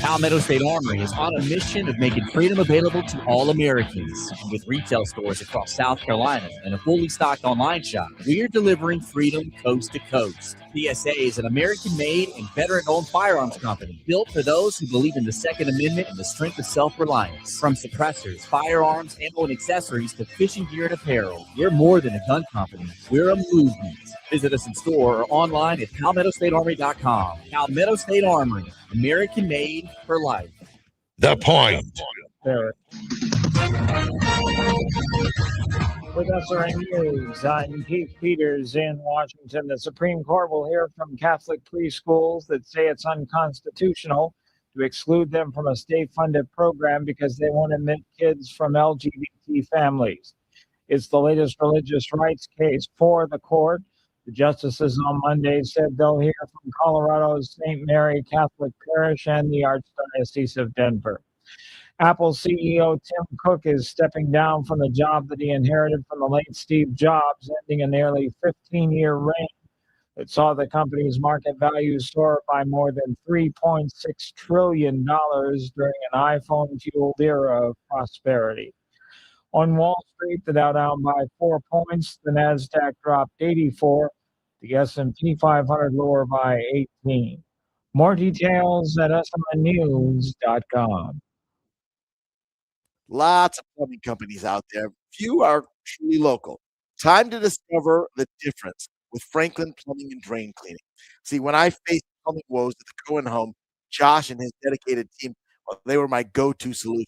Palmetto State Armory is on a mission of making freedom available to all Americans. With retail stores across South Carolina and a fully stocked online shop, we are delivering freedom coast to coast. PSA is an American-made and veteran-owned firearms company built for those who believe in the Second Amendment and the strength of self-reliance. From suppressors, firearms, ammo, and accessories to fishing gear and apparel, we're more than a gun company. We're a movement. Visit us in store or online at PalmettoStateArmory.com. Palmetto State Armory, American-made for life. The Point. With SRN News, I'm Keith Peters in Washington. The Supreme Court will hear from Catholic preschools that say it's unconstitutional to exclude them from a state-funded program because they won't admit kids from LGBT families. It's the latest religious rights case for the court. The justices on Monday said they'll hear from Colorado's St. Mary Catholic Parish and the Archdiocese of Denver. Apple CEO Tim Cook is stepping down from the job that he inherited from the late Steve Jobs, ending a nearly 15-year reign that saw the company's market value soar by more than $3.6 trillion during an iPhone-fueled era of prosperity. On Wall Street, the Dow down by 4 points, the Nasdaq dropped 84, the S&P 500 lower by 18. More details at smnnews.com. Lots of plumbing companies out there. Few are truly local. Time to discover the difference with Franklin Plumbing and Drain Cleaning. See, when I faced plumbing woes at the Cohen home, Josh and his dedicated team, well, they were my go-to solution.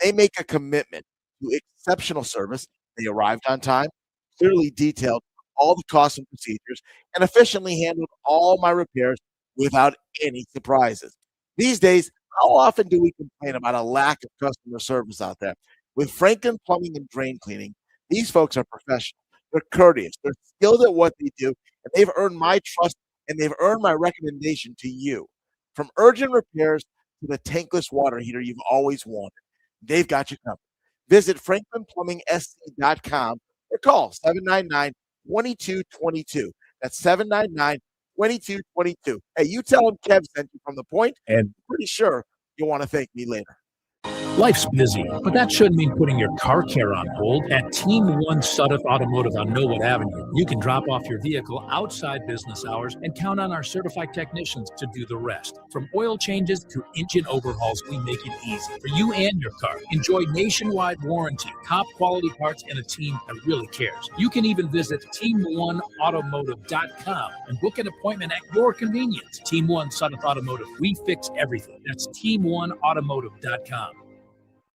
They make a commitment to exceptional service. They arrived on time, clearly detailed all the costs and procedures, and efficiently handled all my repairs without any surprises. These days, how often do we complain about a lack of customer service out there? With Franklin Plumbing and Drain Cleaning, these folks are professional. They're courteous. They're skilled at what they do, and they've earned my trust, and they've earned my recommendation to you. From urgent repairs to the tankless water heater you've always wanted, they've got you covered. Visit franklinplumbing.sc.com or call 799-2222. That's 799-2222. Hey, you tell them Kev sent you from The Point, and I'm pretty sure you'll want to thank me later. Life's busy, but that shouldn't mean putting your car care on hold. At Team One Sudduth Automotive on Millwood Avenue, you can drop off your vehicle outside business hours and count on our certified technicians to do the rest. From oil changes to engine overhauls, we make it easy for you and your car. Enjoy nationwide warranty, top quality parts, and a team that really cares. You can even visit team1automotive.com and book an appointment at your convenience. Team One Sudduth Automotive, we fix everything. That's team1automotive.com.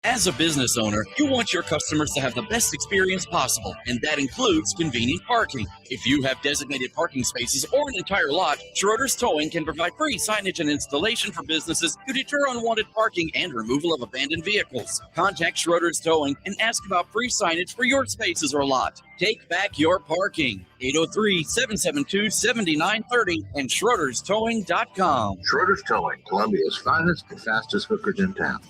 As a business owner, you want your customers to have the best experience possible, and that includes convenient parking. If you have designated parking spaces or an entire lot, Schroeder's Towing can provide free signage and installation for businesses to deter unwanted parking and removal of abandoned vehicles. Contact Schroeder's Towing and ask about free signage for your spaces or lot. Take back your parking. 803-772-7930 and SchroedersTowing.com. Schroeder's Towing, Columbia's finest and fastest hookers in town.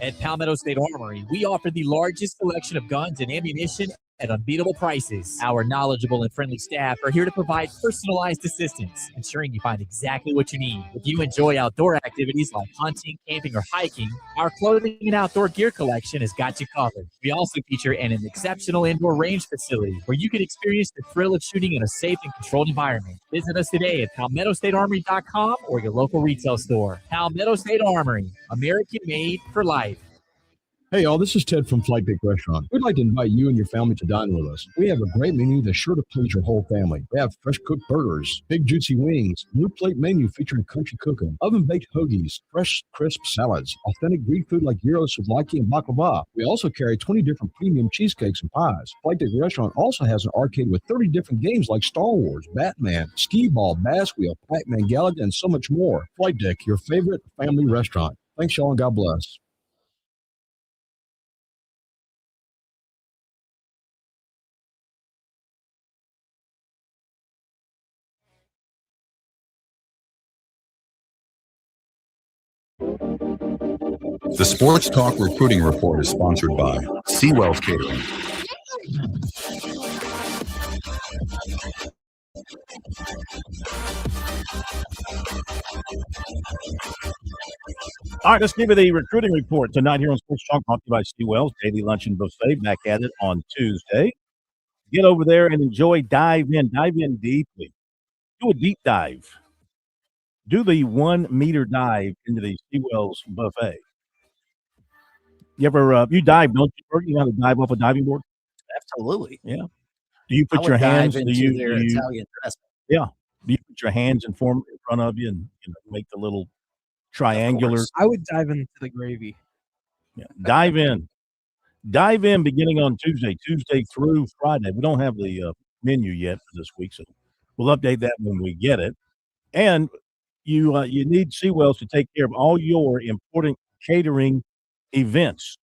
At Palmetto State Armory, we offer the largest selection of guns and ammunition at unbeatable prices. Our knowledgeable and friendly staff are here to provide personalized assistance, ensuring you find exactly what you need. If you enjoy outdoor activities like hunting, camping, or hiking, our clothing and outdoor gear collection has got you covered. We also feature an exceptional indoor range facility where you can experience the thrill of shooting in a safe and controlled environment. Visit us today at PalmettoStateArmory.com or your local retail store. Palmetto State Armory, American made for life. Hey, y'all, this is Ted from Flight Pick Restaurant. We'd like to invite you and your family to dine with us. We have a great menu that's sure to please your whole family. We have fresh cooked burgers, big juicy wings, new plate menu featuring country cooking, oven-baked hoagies, fresh crisp salads, authentic Greek food like gyros, souvlaki, and baklava. We also carry 20 different premium cheesecakes and pies. Flight Pick Restaurant also has an arcade with 30 different games like Star Wars, Batman, Skee-Ball, Bass Wheel, Pac-Man, Galaga, and so much more. Flight Deck, your favorite family restaurant. Thanks, y'all, and God bless. The Sports Talk Recruiting Report is sponsored by Seawell's Catering. All right, let's give you the recruiting report tonight here on Sports Talk, brought to you by Seawell's Daily Lunch and Buffet. Back at it on Tuesday. Get over there and enjoy. Dive in deeply. Do a deep dive. Do the 1 meter dive into the Seawell's buffet. You ever you dive, don't you? You know how to dive off a diving board? Absolutely. Yeah. Do you put I your would hands? dive Do into you? their do you Italian dressing. yeah. Do you put your hands in front of you and make the little triangular? I would dive into the gravy. Yeah. Dive in. Dive in beginning on Tuesday through Friday. We don't have the menu yet for this week, so we'll update that when we get it. And you need Seawells to take care of all your important catering events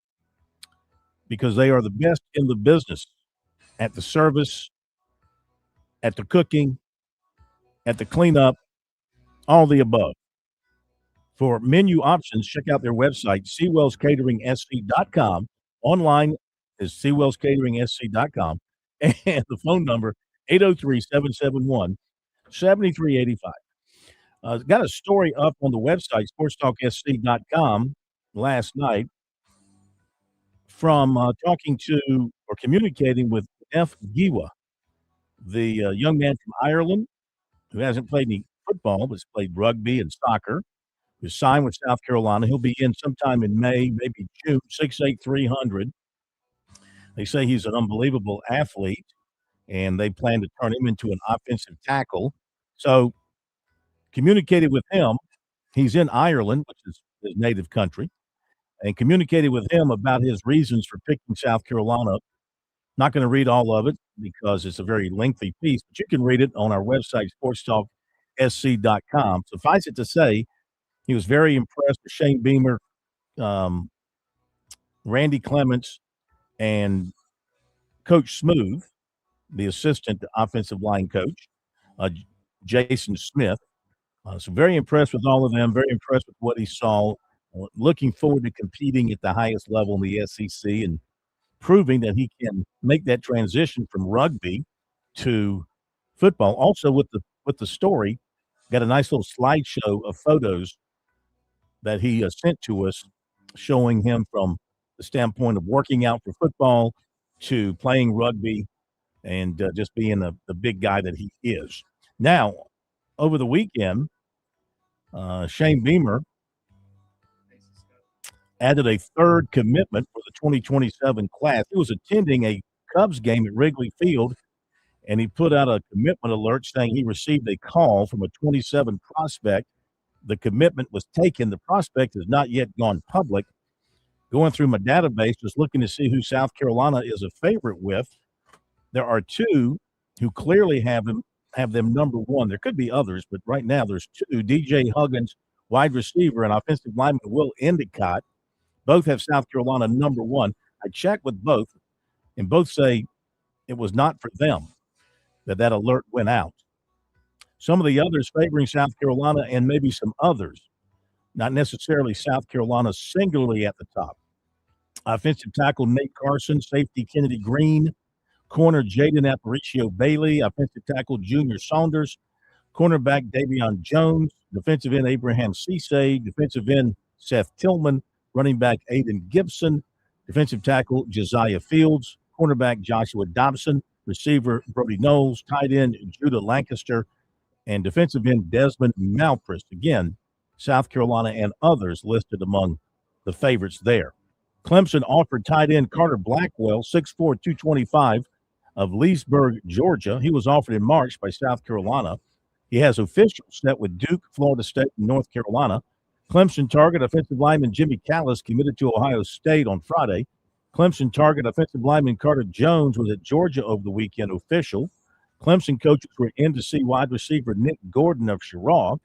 because they are the best in the business at the service, at the cooking, at the cleanup, all the above. For menu options, check out their website, SeawellsCateringSC.com. Online is SeawellsCateringSC.com. And the phone number, 803-771-7385. Got a story up on the website, SportsTalkSC.com, last night from talking to or communicating with F. Giwa, the young man from Ireland who hasn't played any football but has played rugby and soccer. He's signed with South Carolina. He'll be in sometime in May, maybe June, 6'8", 300. They say he's an unbelievable athlete, and they plan to turn him into an offensive tackle. So communicated with him. He's in Ireland, which is his native country, and communicated with him about his reasons for picking South Carolina. Not going to read all of it because it's a very lengthy piece, but you can read it on our website, SportsTalkSC.com. Suffice it to say, he was very impressed with Shane Beamer, Randy Clements, and Coach Smooth, the assistant offensive line coach, Jason Smith. So very impressed with all of them, very impressed with what he saw. Looking forward to competing at the highest level in the SEC and proving that he can make that transition from rugby to football. Also, with the story, got a nice little slideshow of photos that he sent to us, showing him from the standpoint of working out for football to playing rugby and just being the big guy that he is. Now, over the weekend, Shane Beamer added a third commitment for the 2027 class. He was attending a Cubs game at Wrigley Field, and he put out a commitment alert saying he received a call from a 27 prospect. The commitment was taken. The prospect has not yet gone public. Going through my database, just looking to see who South Carolina is a favorite with. There are two who clearly have them number one. There could be others, but right now there's two. DJ Huggins, wide receiver, and offensive lineman Will Endicott. Both have South Carolina number one. I checked with both, and both say it was not for them that alert went out. Some of the others favoring South Carolina and maybe some others, not necessarily South Carolina singularly at the top. Offensive tackle Nate Carson, safety Kennedy Green, corner Jaden Aparicio Bailey, offensive tackle Junior Saunders, cornerback Davion Jones, defensive end Abraham Cisse, defensive end Seth Tillman, running back Aiden Gibson, defensive tackle Josiah Fields, cornerback Joshua Dobson, receiver Brody Knowles, tight end Judah Lancaster, and defensive end Desmond Malpris. Again, South Carolina and others listed among the favorites there. Clemson offered tight end Carter Blackwell, 6'4", 225, of Leesburg, Georgia. He was offered in March by South Carolina. He has officials set with Duke, Florida State, and North Carolina. Clemson target offensive lineman Jimmy Callis committed to Ohio State on Friday. Clemson target offensive lineman Carter Jones was at Georgia over the weekend, official. Clemson coaches were in to see wide receiver Nick Gordon of Cheraw.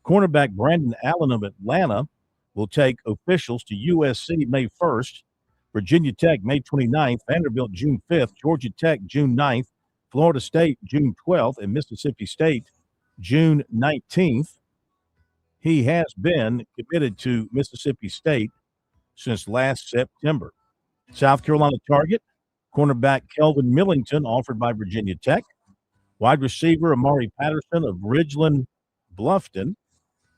Cornerback Brandon Allen of Atlanta will take officials to USC May 1st, Virginia Tech May 29th, Vanderbilt June 5th, Georgia Tech June 9th, Florida State June 12th, and Mississippi State June 19th. He has been committed to Mississippi State since last September. South Carolina target, cornerback Kelvin Millington, offered by Virginia Tech. Wide receiver Amari Patterson of Ridgeland Bluffton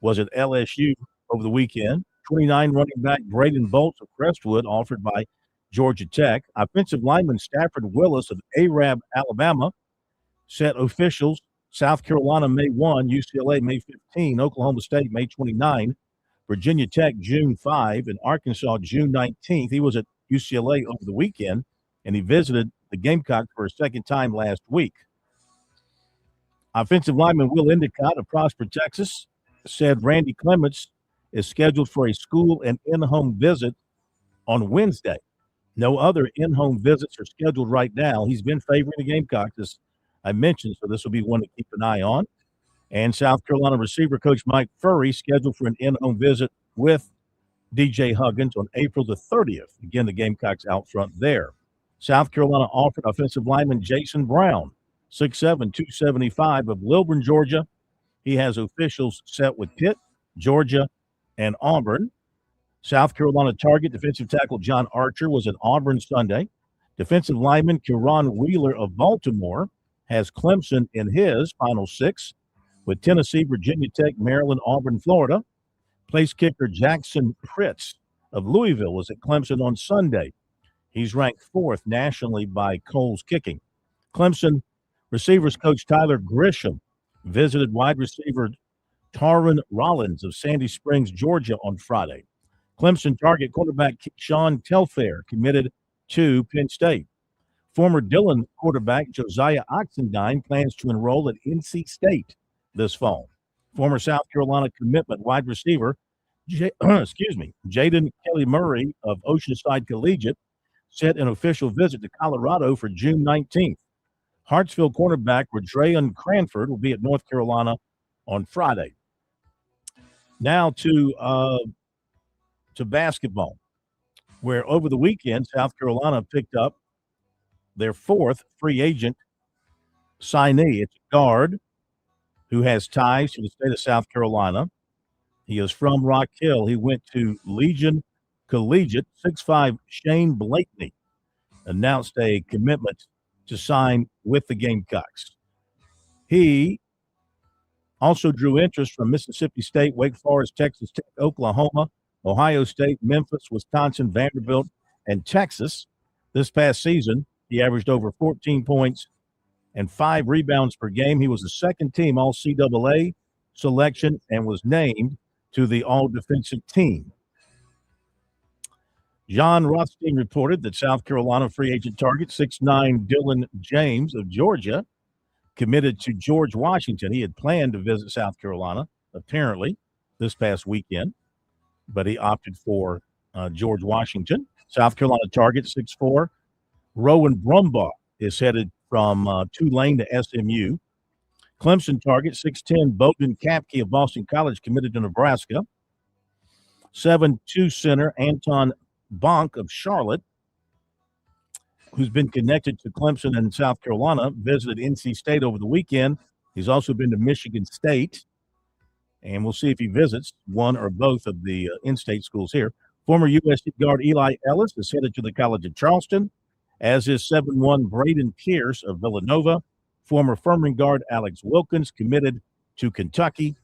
was at LSU over the weekend. 29 running back Braden Bolts of Crestwood, offered by Georgia Tech. Offensive lineman Stafford Willis of Arab, Alabama, set officials South Carolina May 1, UCLA May 15, Oklahoma State May 29, Virginia Tech June 5, and Arkansas June 19th. He was at UCLA over the weekend, and he visited the Gamecocks for a second time last week. Offensive lineman Will Endicott of Prosper, Texas, said Randy Clements is scheduled for a school and in-home visit on Wednesday. No other in-home visits are scheduled right now. He's been favoring the Gamecocks, as I mentioned, so this will be one to keep an eye on. And South Carolina receiver coach Mike Furry scheduled for an in-home visit with DJ Huggins on April the 30th. Again, the Gamecocks out front there. South Carolina offered offensive lineman Jason Brown, 6'7", 275, of Lilburn, Georgia. He has officials set with Pitt, Georgia, and Auburn. South Carolina target defensive tackle John Archer was at Auburn Sunday. Defensive lineman Kieran Wheeler of Baltimore has Clemson in his final six, with Tennessee, Virginia Tech, Maryland, Auburn, Florida. Place kicker Jackson Pritz of Louisville was at Clemson on Sunday. He's ranked fourth nationally by Coles Kicking. Clemson receivers coach Tyler Grisham visited wide receiver Taryn Rollins of Sandy Springs, Georgia on Friday. Clemson target quarterback Sean Telfair committed to Penn State. Former Dillon quarterback Josiah Oxendine plans to enroll at NC State this fall. Former South Carolina commitment wide receiver Jaden Kelly Murray of Oceanside Collegiate set an official visit to Colorado for June 19th. Hartsville cornerback Rodrean Cranford will be at North Carolina on Friday. Now to basketball, where over the weekend South Carolina picked up their fourth free agent signee. It's a guard who has ties to the state of South Carolina. He is from Rock Hill. He went to Legion Collegiate. 6'5" Shane Blakeney announced a commitment to sign with the Gamecocks. He also drew interest from Mississippi State, Wake Forest, Texas Tech, Oklahoma, Ohio State, Memphis, Wisconsin, Vanderbilt, and Texas. This past season, he averaged over 14 points and 5 rebounds per game. He was a second-team All-CAA selection and was named to the All-Defensive Team. John Rothstein reported that South Carolina free agent target 6'9" Dylan James of Georgia committed to George Washington. He had planned to visit South Carolina, apparently, this past weekend, but he opted for George Washington. South Carolina target 6'4". Rowan Brumbaugh is headed from Tulane to SMU. Clemson target 6'10", Bowden Kapke of Boston College committed to Nebraska. 7'2" center Anton Bonk of Charlotte, who's been connected to Clemson and South Carolina, visited NC State over the weekend. He's also been to Michigan State, and we'll see if he visits one or both of the in-state schools here. Former USC guard Eli Ellis is headed to the College of Charleston, as is 7'1" Braden Pierce of Villanova. Former Furman guard Alex Wilkins committed to Kentucky.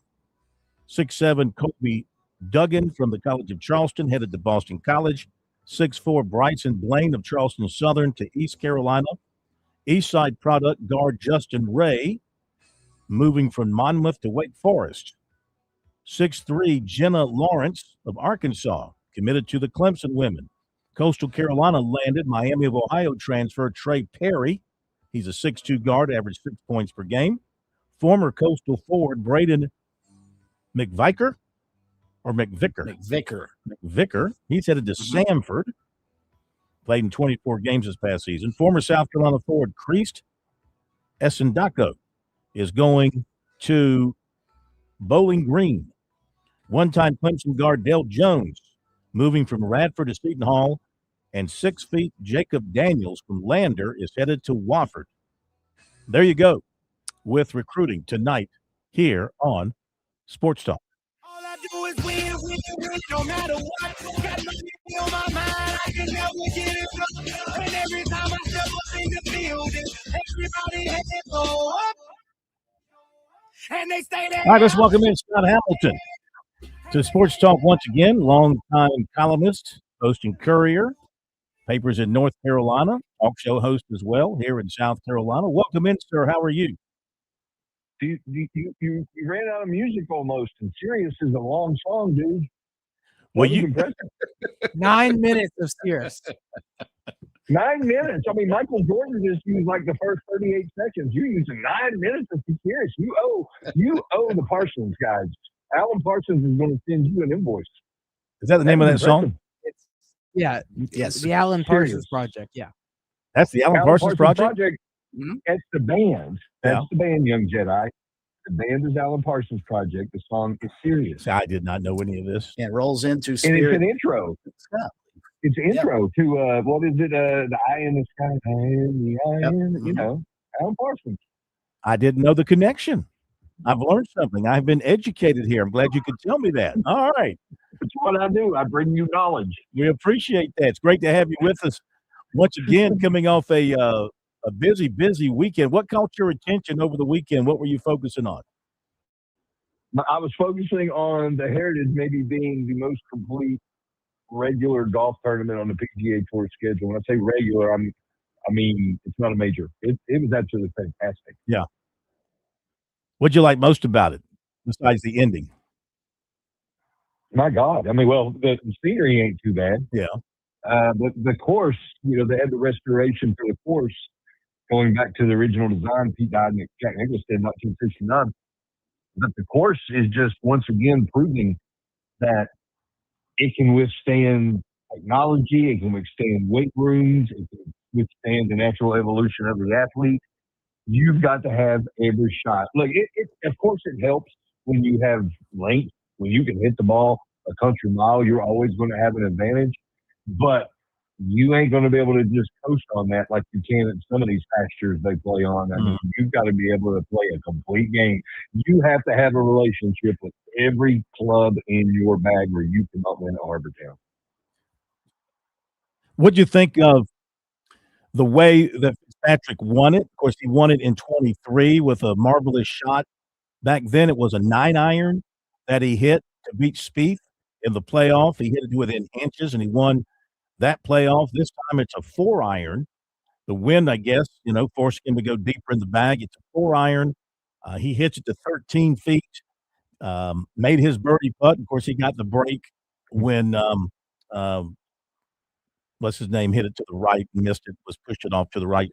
6'7" Kobe Duggan from the College of Charleston headed to Boston College. 6'4" Bryson Blaine of Charleston Southern to East Carolina. Eastside product guard Justin Ray moving from Monmouth to Wake Forest. 6'3" Jenna Lawrence of Arkansas committed to the Clemson women. Coastal Carolina landed Miami of Ohio transfer Trey Perry. He's a 6'2" guard, averaged 6 points per game. Former Coastal forward Braden McVicker. He's headed to Samford. Played in 24 games this past season. Former South Carolina forward Christ Esendako is going to Bowling Green. One-time Clemson guard Dale Jones moving from Radford to Seton Hall. And 6 feet Jacob Daniels from Lander is headed to Wofford. There you go with recruiting tonight here on Sports Talk. No matter what, got money on my mind, I can never get it up. And every time I step up in the building, everybody has to go up. And they stay there. All right, let's welcome in Scott Hamilton to Sports Talk once again. Longtime columnist, hosting Courier, papers in North Carolina, talk show host as well here in South Carolina. Welcome in, sir. How are you? You ran out of music almost, and Sirius is a long song, dude. Well, you 9 minutes of Sirius. 9 minutes. I mean, Michael Jordan just used like the first 38 seconds. You're using 9 minutes of Sirius. You owe the Parsons guys. Alan Parsons is going to send you an invoice. Is that the name of that song? Yeah. Yes. The Alan Parsons Project. Yeah. That's the Alan Parsons Project? That's the band. That's Yeah. the band, Young Jedi. The band is Alan Parsons Project. The song is Sirius. I did not know any of this. And it rolls into And Spirit. it's an intro. It's an intro to, what is it? The Eye in the Sky. Eye in the Eye in, you know, Alan Parsons. I didn't know the connection. I've learned something. I've been educated here. I'm glad you could tell me that. All right. That's what I do. I bring you knowledge. We appreciate that. It's great to have you with us once again, coming off a busy weekend. What caught your attention over the weekend? What were you focusing on? I was focusing on the Heritage maybe being the most complete regular golf tournament on the PGA Tour schedule. When I say regular, I mean it's not a major. It was absolutely fantastic. Yeah. What'd you like most about it, besides the ending? My God. I mean, well, the scenery ain't too bad. Yeah. But the course, you know, they had the restoration for the course going back to the original design. Pete Dye and Jack Nicklaus did in 1969. But the course is just once again proving that it can withstand technology, it can withstand weight rooms, it can withstand the natural evolution of the athlete. You've got to have every shot. Look, of course it helps when you have length, when you can hit the ball a country mile, you're always going to have an advantage. But you ain't going to be able to just coast on that like you can in some of these pastures they play on. I mean, you've got to be able to play a complete game. You have to have a relationship with every club in your bag or you cannot win at Harbortown. What'd you think of the way that Fitzpatrick won it, of course, he won it in 23 with a marvelous shot. Back then, it was a 9-iron that he hit to beat Spieth in the playoff. He hit it within inches, and he won that playoff. This time, it's a 4-iron. The wind, I guess, forcing him to go deeper in the bag. It's a 4-iron. He hits it to 13 feet, made his birdie putt. Of course, he got the break when what's his name hit it to the right, missed it, was pushed it off to the right.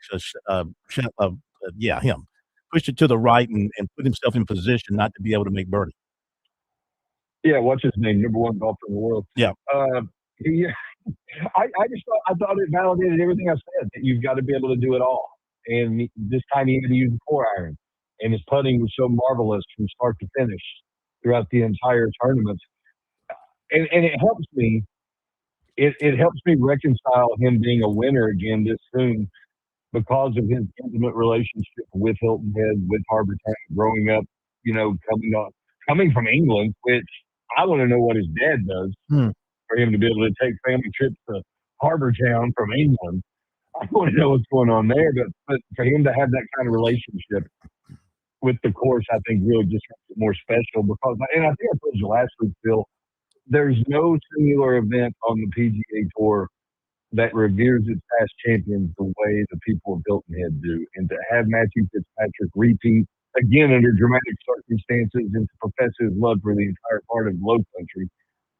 Yeah, him. Pushed it to the right and put himself in position not to be able to make birdie. Yeah, what's his name? Number one golfer in the world. Yeah. He, I thought it validated everything I said, that you've got to be able to do it all. And this time he had to use a 4-iron. And his putting was so marvelous from start to finish throughout the entire tournament. And it helps me. It helps me reconcile him being a winner again this soon because of his intimate relationship with Hilton Head, with Harbour Town, growing up, coming from England, which I want to know what his dad does for him to be able to take family trips to Harbour Town from England. I want to know what's going on there, but for him to have that kind of relationship with the course, I think really just makes it more special because, and I think I told you last week, Phil, there's no singular event on the PGA Tour that reveres its past champions the way the people of Hilton Head do. And to have Matthew Fitzpatrick repeat again under dramatic circumstances and to profess his love for the entire part of Low Country,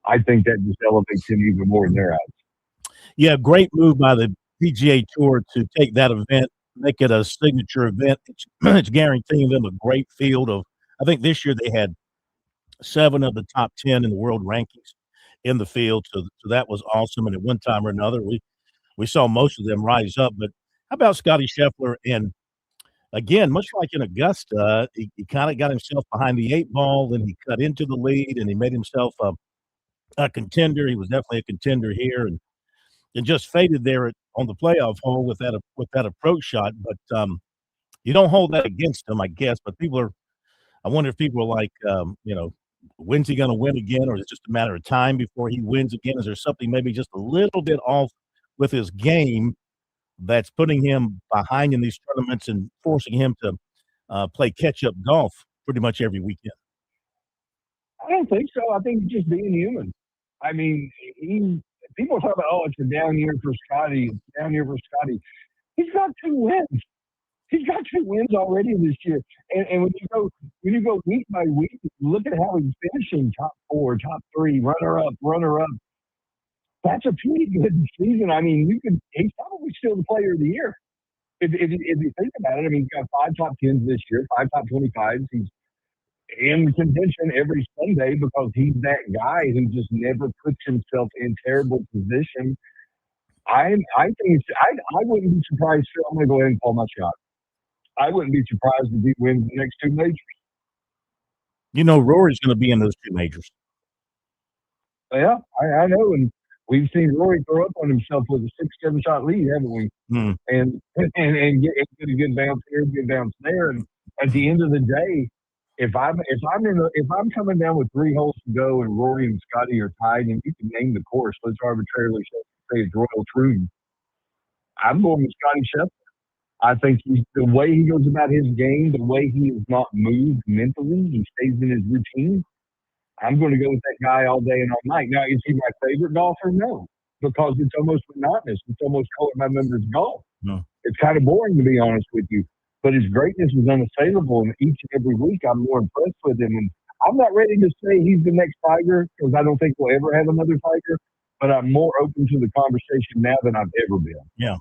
I think that just elevates him even more in their eyes. Yeah, great move by the PGA Tour to take that event, make it a signature event. It's guaranteeing them a great field of, I think this year they had 7 of the top 10 in the world rankings in the field. So that was awesome. And at one time or another, we saw most of them rise up. But how about Scotty Scheffler? And again, much like in Augusta, he kind of got himself behind the 8 ball, and he cut into the lead, and he made himself a contender. He was definitely a contender here, and just faded there on the playoff hole with that approach shot. But you don't hold that against him, I guess. But I wonder if people are like, when's he going to win again, or is it just a matter of time before he wins again? Is there something maybe just a little bit off with his game that's putting him behind in these tournaments and forcing him to play catch-up golf pretty much every weekend? I don't think so. I think he's just being human. I mean, people talk about, it's a down year for Scotty. He's got 2 wins. He's got 2 wins already this year. And when you go week by week, look at how he's finishing top 4, top 3, runner up. That's a pretty good season. I mean, he's probably still the player of the year. If you think about it, I mean, he's got 5 top 10s this year, 5 top 25s. He's in contention every Sunday because he's that guy who just never puts himself in terrible position. I wouldn't be surprised. Phil, I'm going to go ahead and call my shot. I wouldn't be surprised if he wins the next 2 majors. Rory's going to be in those 2 majors. Yeah, I know. And we've seen Rory throw up on himself with a 6-7 shot lead, haven't we? And get a good bounce here, good bounce there. And at the end of the day, if I'm coming down with 3 holes to go and Rory and Scotty are tied, and you can name the course, let's arbitrarily say it's Royal Troon, I'm going with Scotty Scheffler. I think the way he goes about his game, the way he is not moved mentally, he stays in his routine. I'm going to go with that guy all day and all night. Now, is he my favorite golfer? No, because it's almost monotonous. It's almost color by numbers golf. No. It's kind of boring, to be honest with you. But his greatness is unassailable, and each and every week I'm more impressed with him. And I'm not ready to say he's the next Tiger because I don't think we'll ever have another Tiger, but I'm more open to the conversation now than I've ever been. Yeah.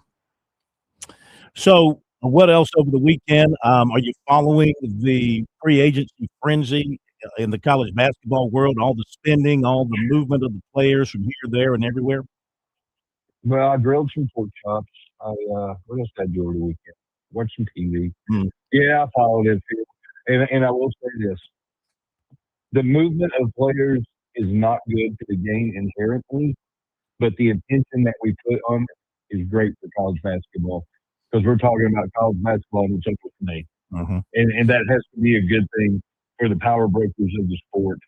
So what else over the weekend? Are you following the free agency frenzy in the college basketball world, all the spending, all the movement of the players from here, there, and everywhere? Well, I grilled some pork chops. What else did I do over the weekend? Watched some TV. Yeah, I followed it. And I will say this. The movement of players is not good for the game inherently, but the attention that we put on it is great for college basketball because we're talking about college basketball in the today. And that has to be a good thing for the power brokers of the sport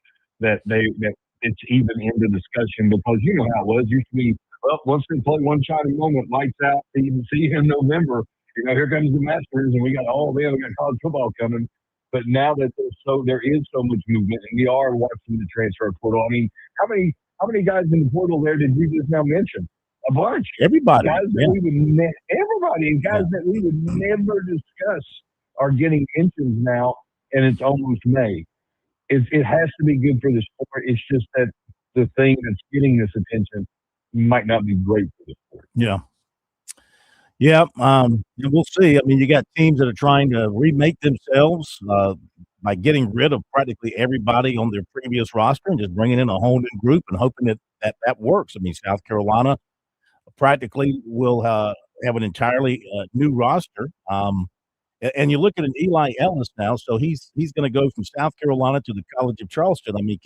that it's even in the discussion because you know how it was. It used to be, well, once they play one shining moment, lights out, see you in November. Here comes the Masters, and we got we got college football coming. But now that there is so much movement, and we are watching the transfer portal. I mean, how many guys in the portal there did you just now mention? A bunch. Everybody. Guys that we would everybody and guys that we would never discuss are getting mentions now, and it's almost May. It has to be good for the sport. It's just that the thing that's getting this attention might not be great for the sport. Yeah. Yeah, we'll see. I mean, you got teams that are trying to remake themselves by getting rid of practically everybody on their previous roster and just bringing in a whole new group and hoping that works. I mean, South Carolina practically will have an entirely new roster. And you look at an Eli Ellis now, so he's going to go from South Carolina to the College of Charleston. I mean,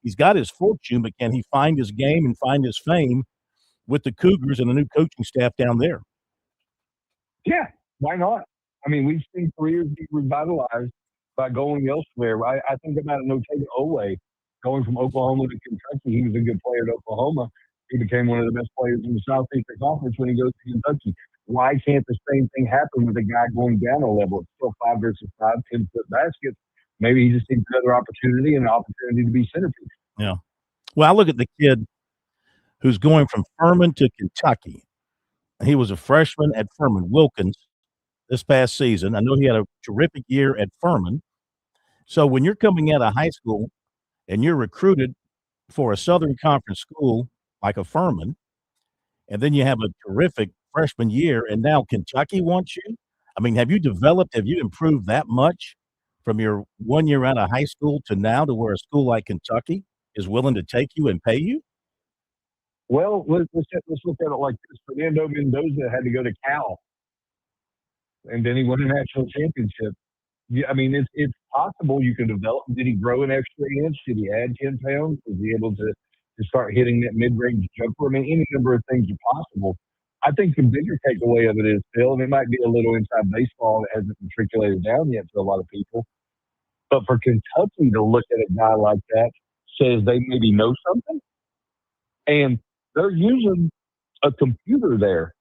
he's got his fortune, but can he find his game and find his fame with the Cougars and the new coaching staff down there? Yeah, why not? I mean, we've seen careers be revitalized by going elsewhere. I think about Otega Oweh going from Oklahoma to Kentucky. He was a good player at Oklahoma. He became one of the best players in the Southeastern Conference when he goes to Kentucky. Why can't the same thing happen with a guy going down a level? It's still 5 versus 5, 10-foot baskets. Maybe he just needs another opportunity and an opportunity to be centerpiece. Yeah. Well, I look at the kid who's going from Furman to Kentucky. He was a freshman at Furman, Wilkins, this past season. I know he had a terrific year at Furman. So when you're coming out of high school and you're recruited for a Southern Conference school like a Furman, and then you have a terrific freshman year, and now Kentucky wants you? I mean, have you improved that much from your 1 year out of high school to now to where a school like Kentucky is willing to take you and pay you? Well, let's look at it like this. Fernando Mendoza had to go to Cal, and then he won a national championship. Yeah, I mean, it's possible you can develop. Did he grow an extra inch? Did he add 10 pounds? Was he able to start hitting that mid-range jumper? I mean, any number of things are possible. I think the bigger takeaway of it is, Phil, and it might be a little inside baseball that hasn't matriculated down yet to a lot of people, but for Kentucky to look at a guy like that says they maybe know something, and they're using a computer there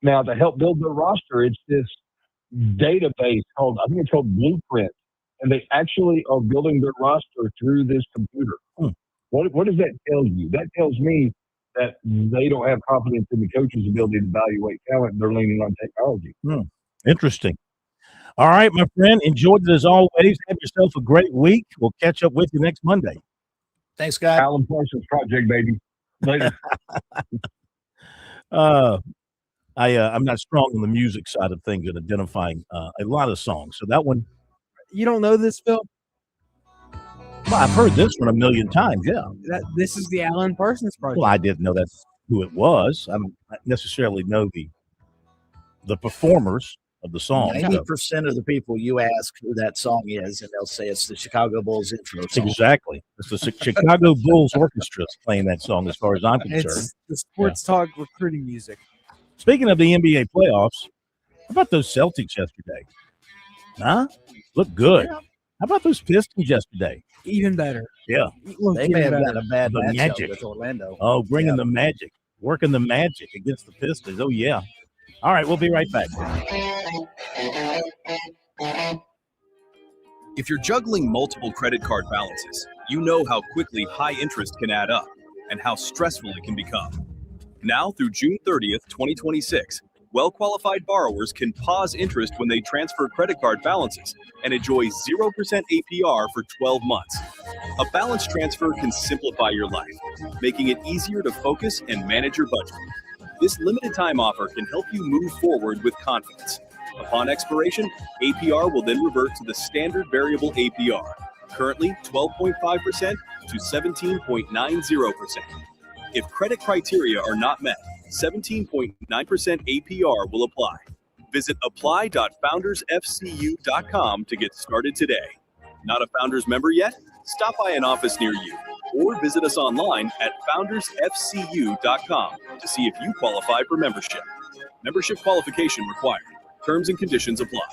now to help build their roster. It's this database called Blueprint, and they actually are building their roster through this computer. What does that tell you? That tells me that they don't have confidence in the coach's ability to evaluate talent, and they're leaning on technology. Interesting. All right, my friend, enjoyed it as always. Have yourself a great week. We'll catch up with you next Monday. Thanks, guys. Alan Parsons Project, baby. Later. I'm not strong on the music side of things and identifying a lot of songs. So that one. You don't know this, Phil? Well, I've heard this one a million times. Yeah. This is the Alan Parsons Project. Well, I didn't know that's who it was. I don't necessarily know the performers of the song. 90% of the people you ask who that song is, and they'll say it's the Chicago Bulls intro song. Exactly. It's the Chicago Bulls Orchestra playing that song as far as I'm concerned. It's the sports talk recruiting music. Speaking of the NBA playoffs, how about those Celtics yesterday? Huh? Look good. Yeah. How about those Pistons yesterday? Even better. Yeah. They may have got a bad matchup magic with Orlando. Oh, bringing the magic. Working the magic against the Pistons. Oh, yeah. All right, we'll be right back. If you're juggling multiple credit card balances, you know how quickly high interest can add up and how stressful it can become. Now through June 30th, 2026, well-qualified borrowers can pause interest when they transfer credit card balances and enjoy 0% APR for 12 months. A balance transfer can simplify your life, making it easier to focus and manage your budget. This limited time offer can help you move forward with confidence. Upon expiration, APR will then revert to the standard variable APR, currently 12.5% to 17.90%. If credit criteria are not met, 17.9% APR will apply. Visit apply.foundersfcu.com to get started today. Not a Founders member yet? Stop by an office near you or visit us online at foundersfcu.com to see if you qualify for membership. Membership qualification required. Terms and conditions apply.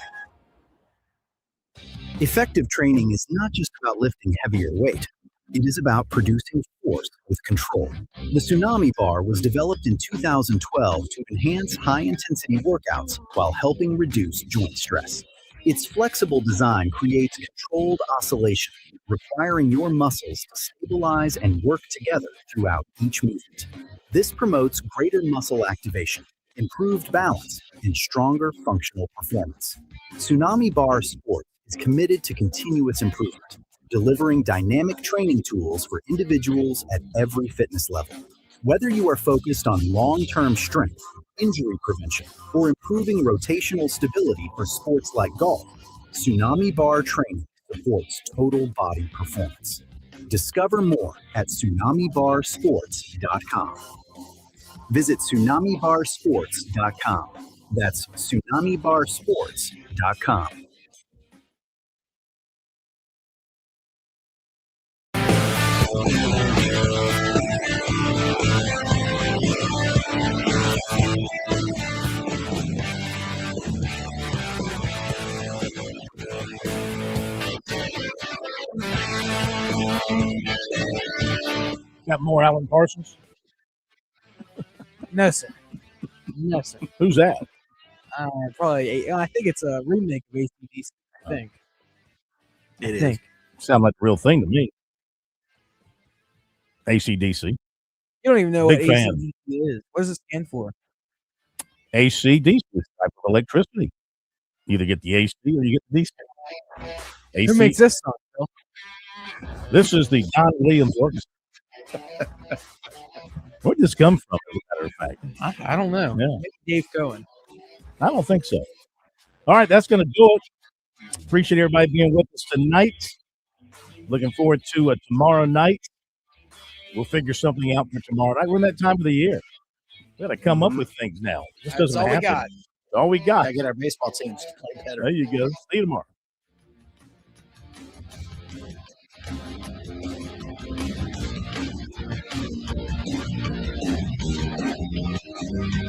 Effective training is not just about lifting heavier weight. It is about producing force with control. The Tsunami Bar was developed in 2012 to enhance high-intensity workouts while helping reduce joint stress. Its flexible design creates controlled oscillation, requiring your muscles to stabilize and work together throughout each movement. This promotes greater muscle activation, improved balance, and stronger functional performance. Tsunami Bar Sport is committed to continuous improvement, delivering dynamic training tools for individuals at every fitness level. Whether you are focused on long-term strength, injury prevention, or improving rotational stability for sports like golf, Tsunami Bar training supports total body performance. Discover more at tsunamibarsports.com. Visit tsunamibarsports.com. That's tsunamibarsports.com. Got more Alan Parsons? No, sir. No, sir. Who's that? Probably. I think it's a remake of AC/DC. I think. It think. Sound like the real thing to me. AC/DC. You don't even know Big what fan. AC/DC is. What does it stand for? AC/DC is a type of electricity. You either get the AC or you get the DC. AC. Who makes this song, Phil? This is the Don Williams Orchestra. Where did this come from, as a matter of fact? I don't know. Yeah. Maybe Dave Cohen. I don't think so. All right, that's going to do it. Appreciate everybody being with us tonight. Looking forward to tomorrow night. We'll figure something out for tomorrow night. We're in that time of the year. We got to come up with things now. This That's doesn't all we happen. got. That's all we got. Gotta get our baseball teams to play better. There you go. See you tomorrow. Thank you.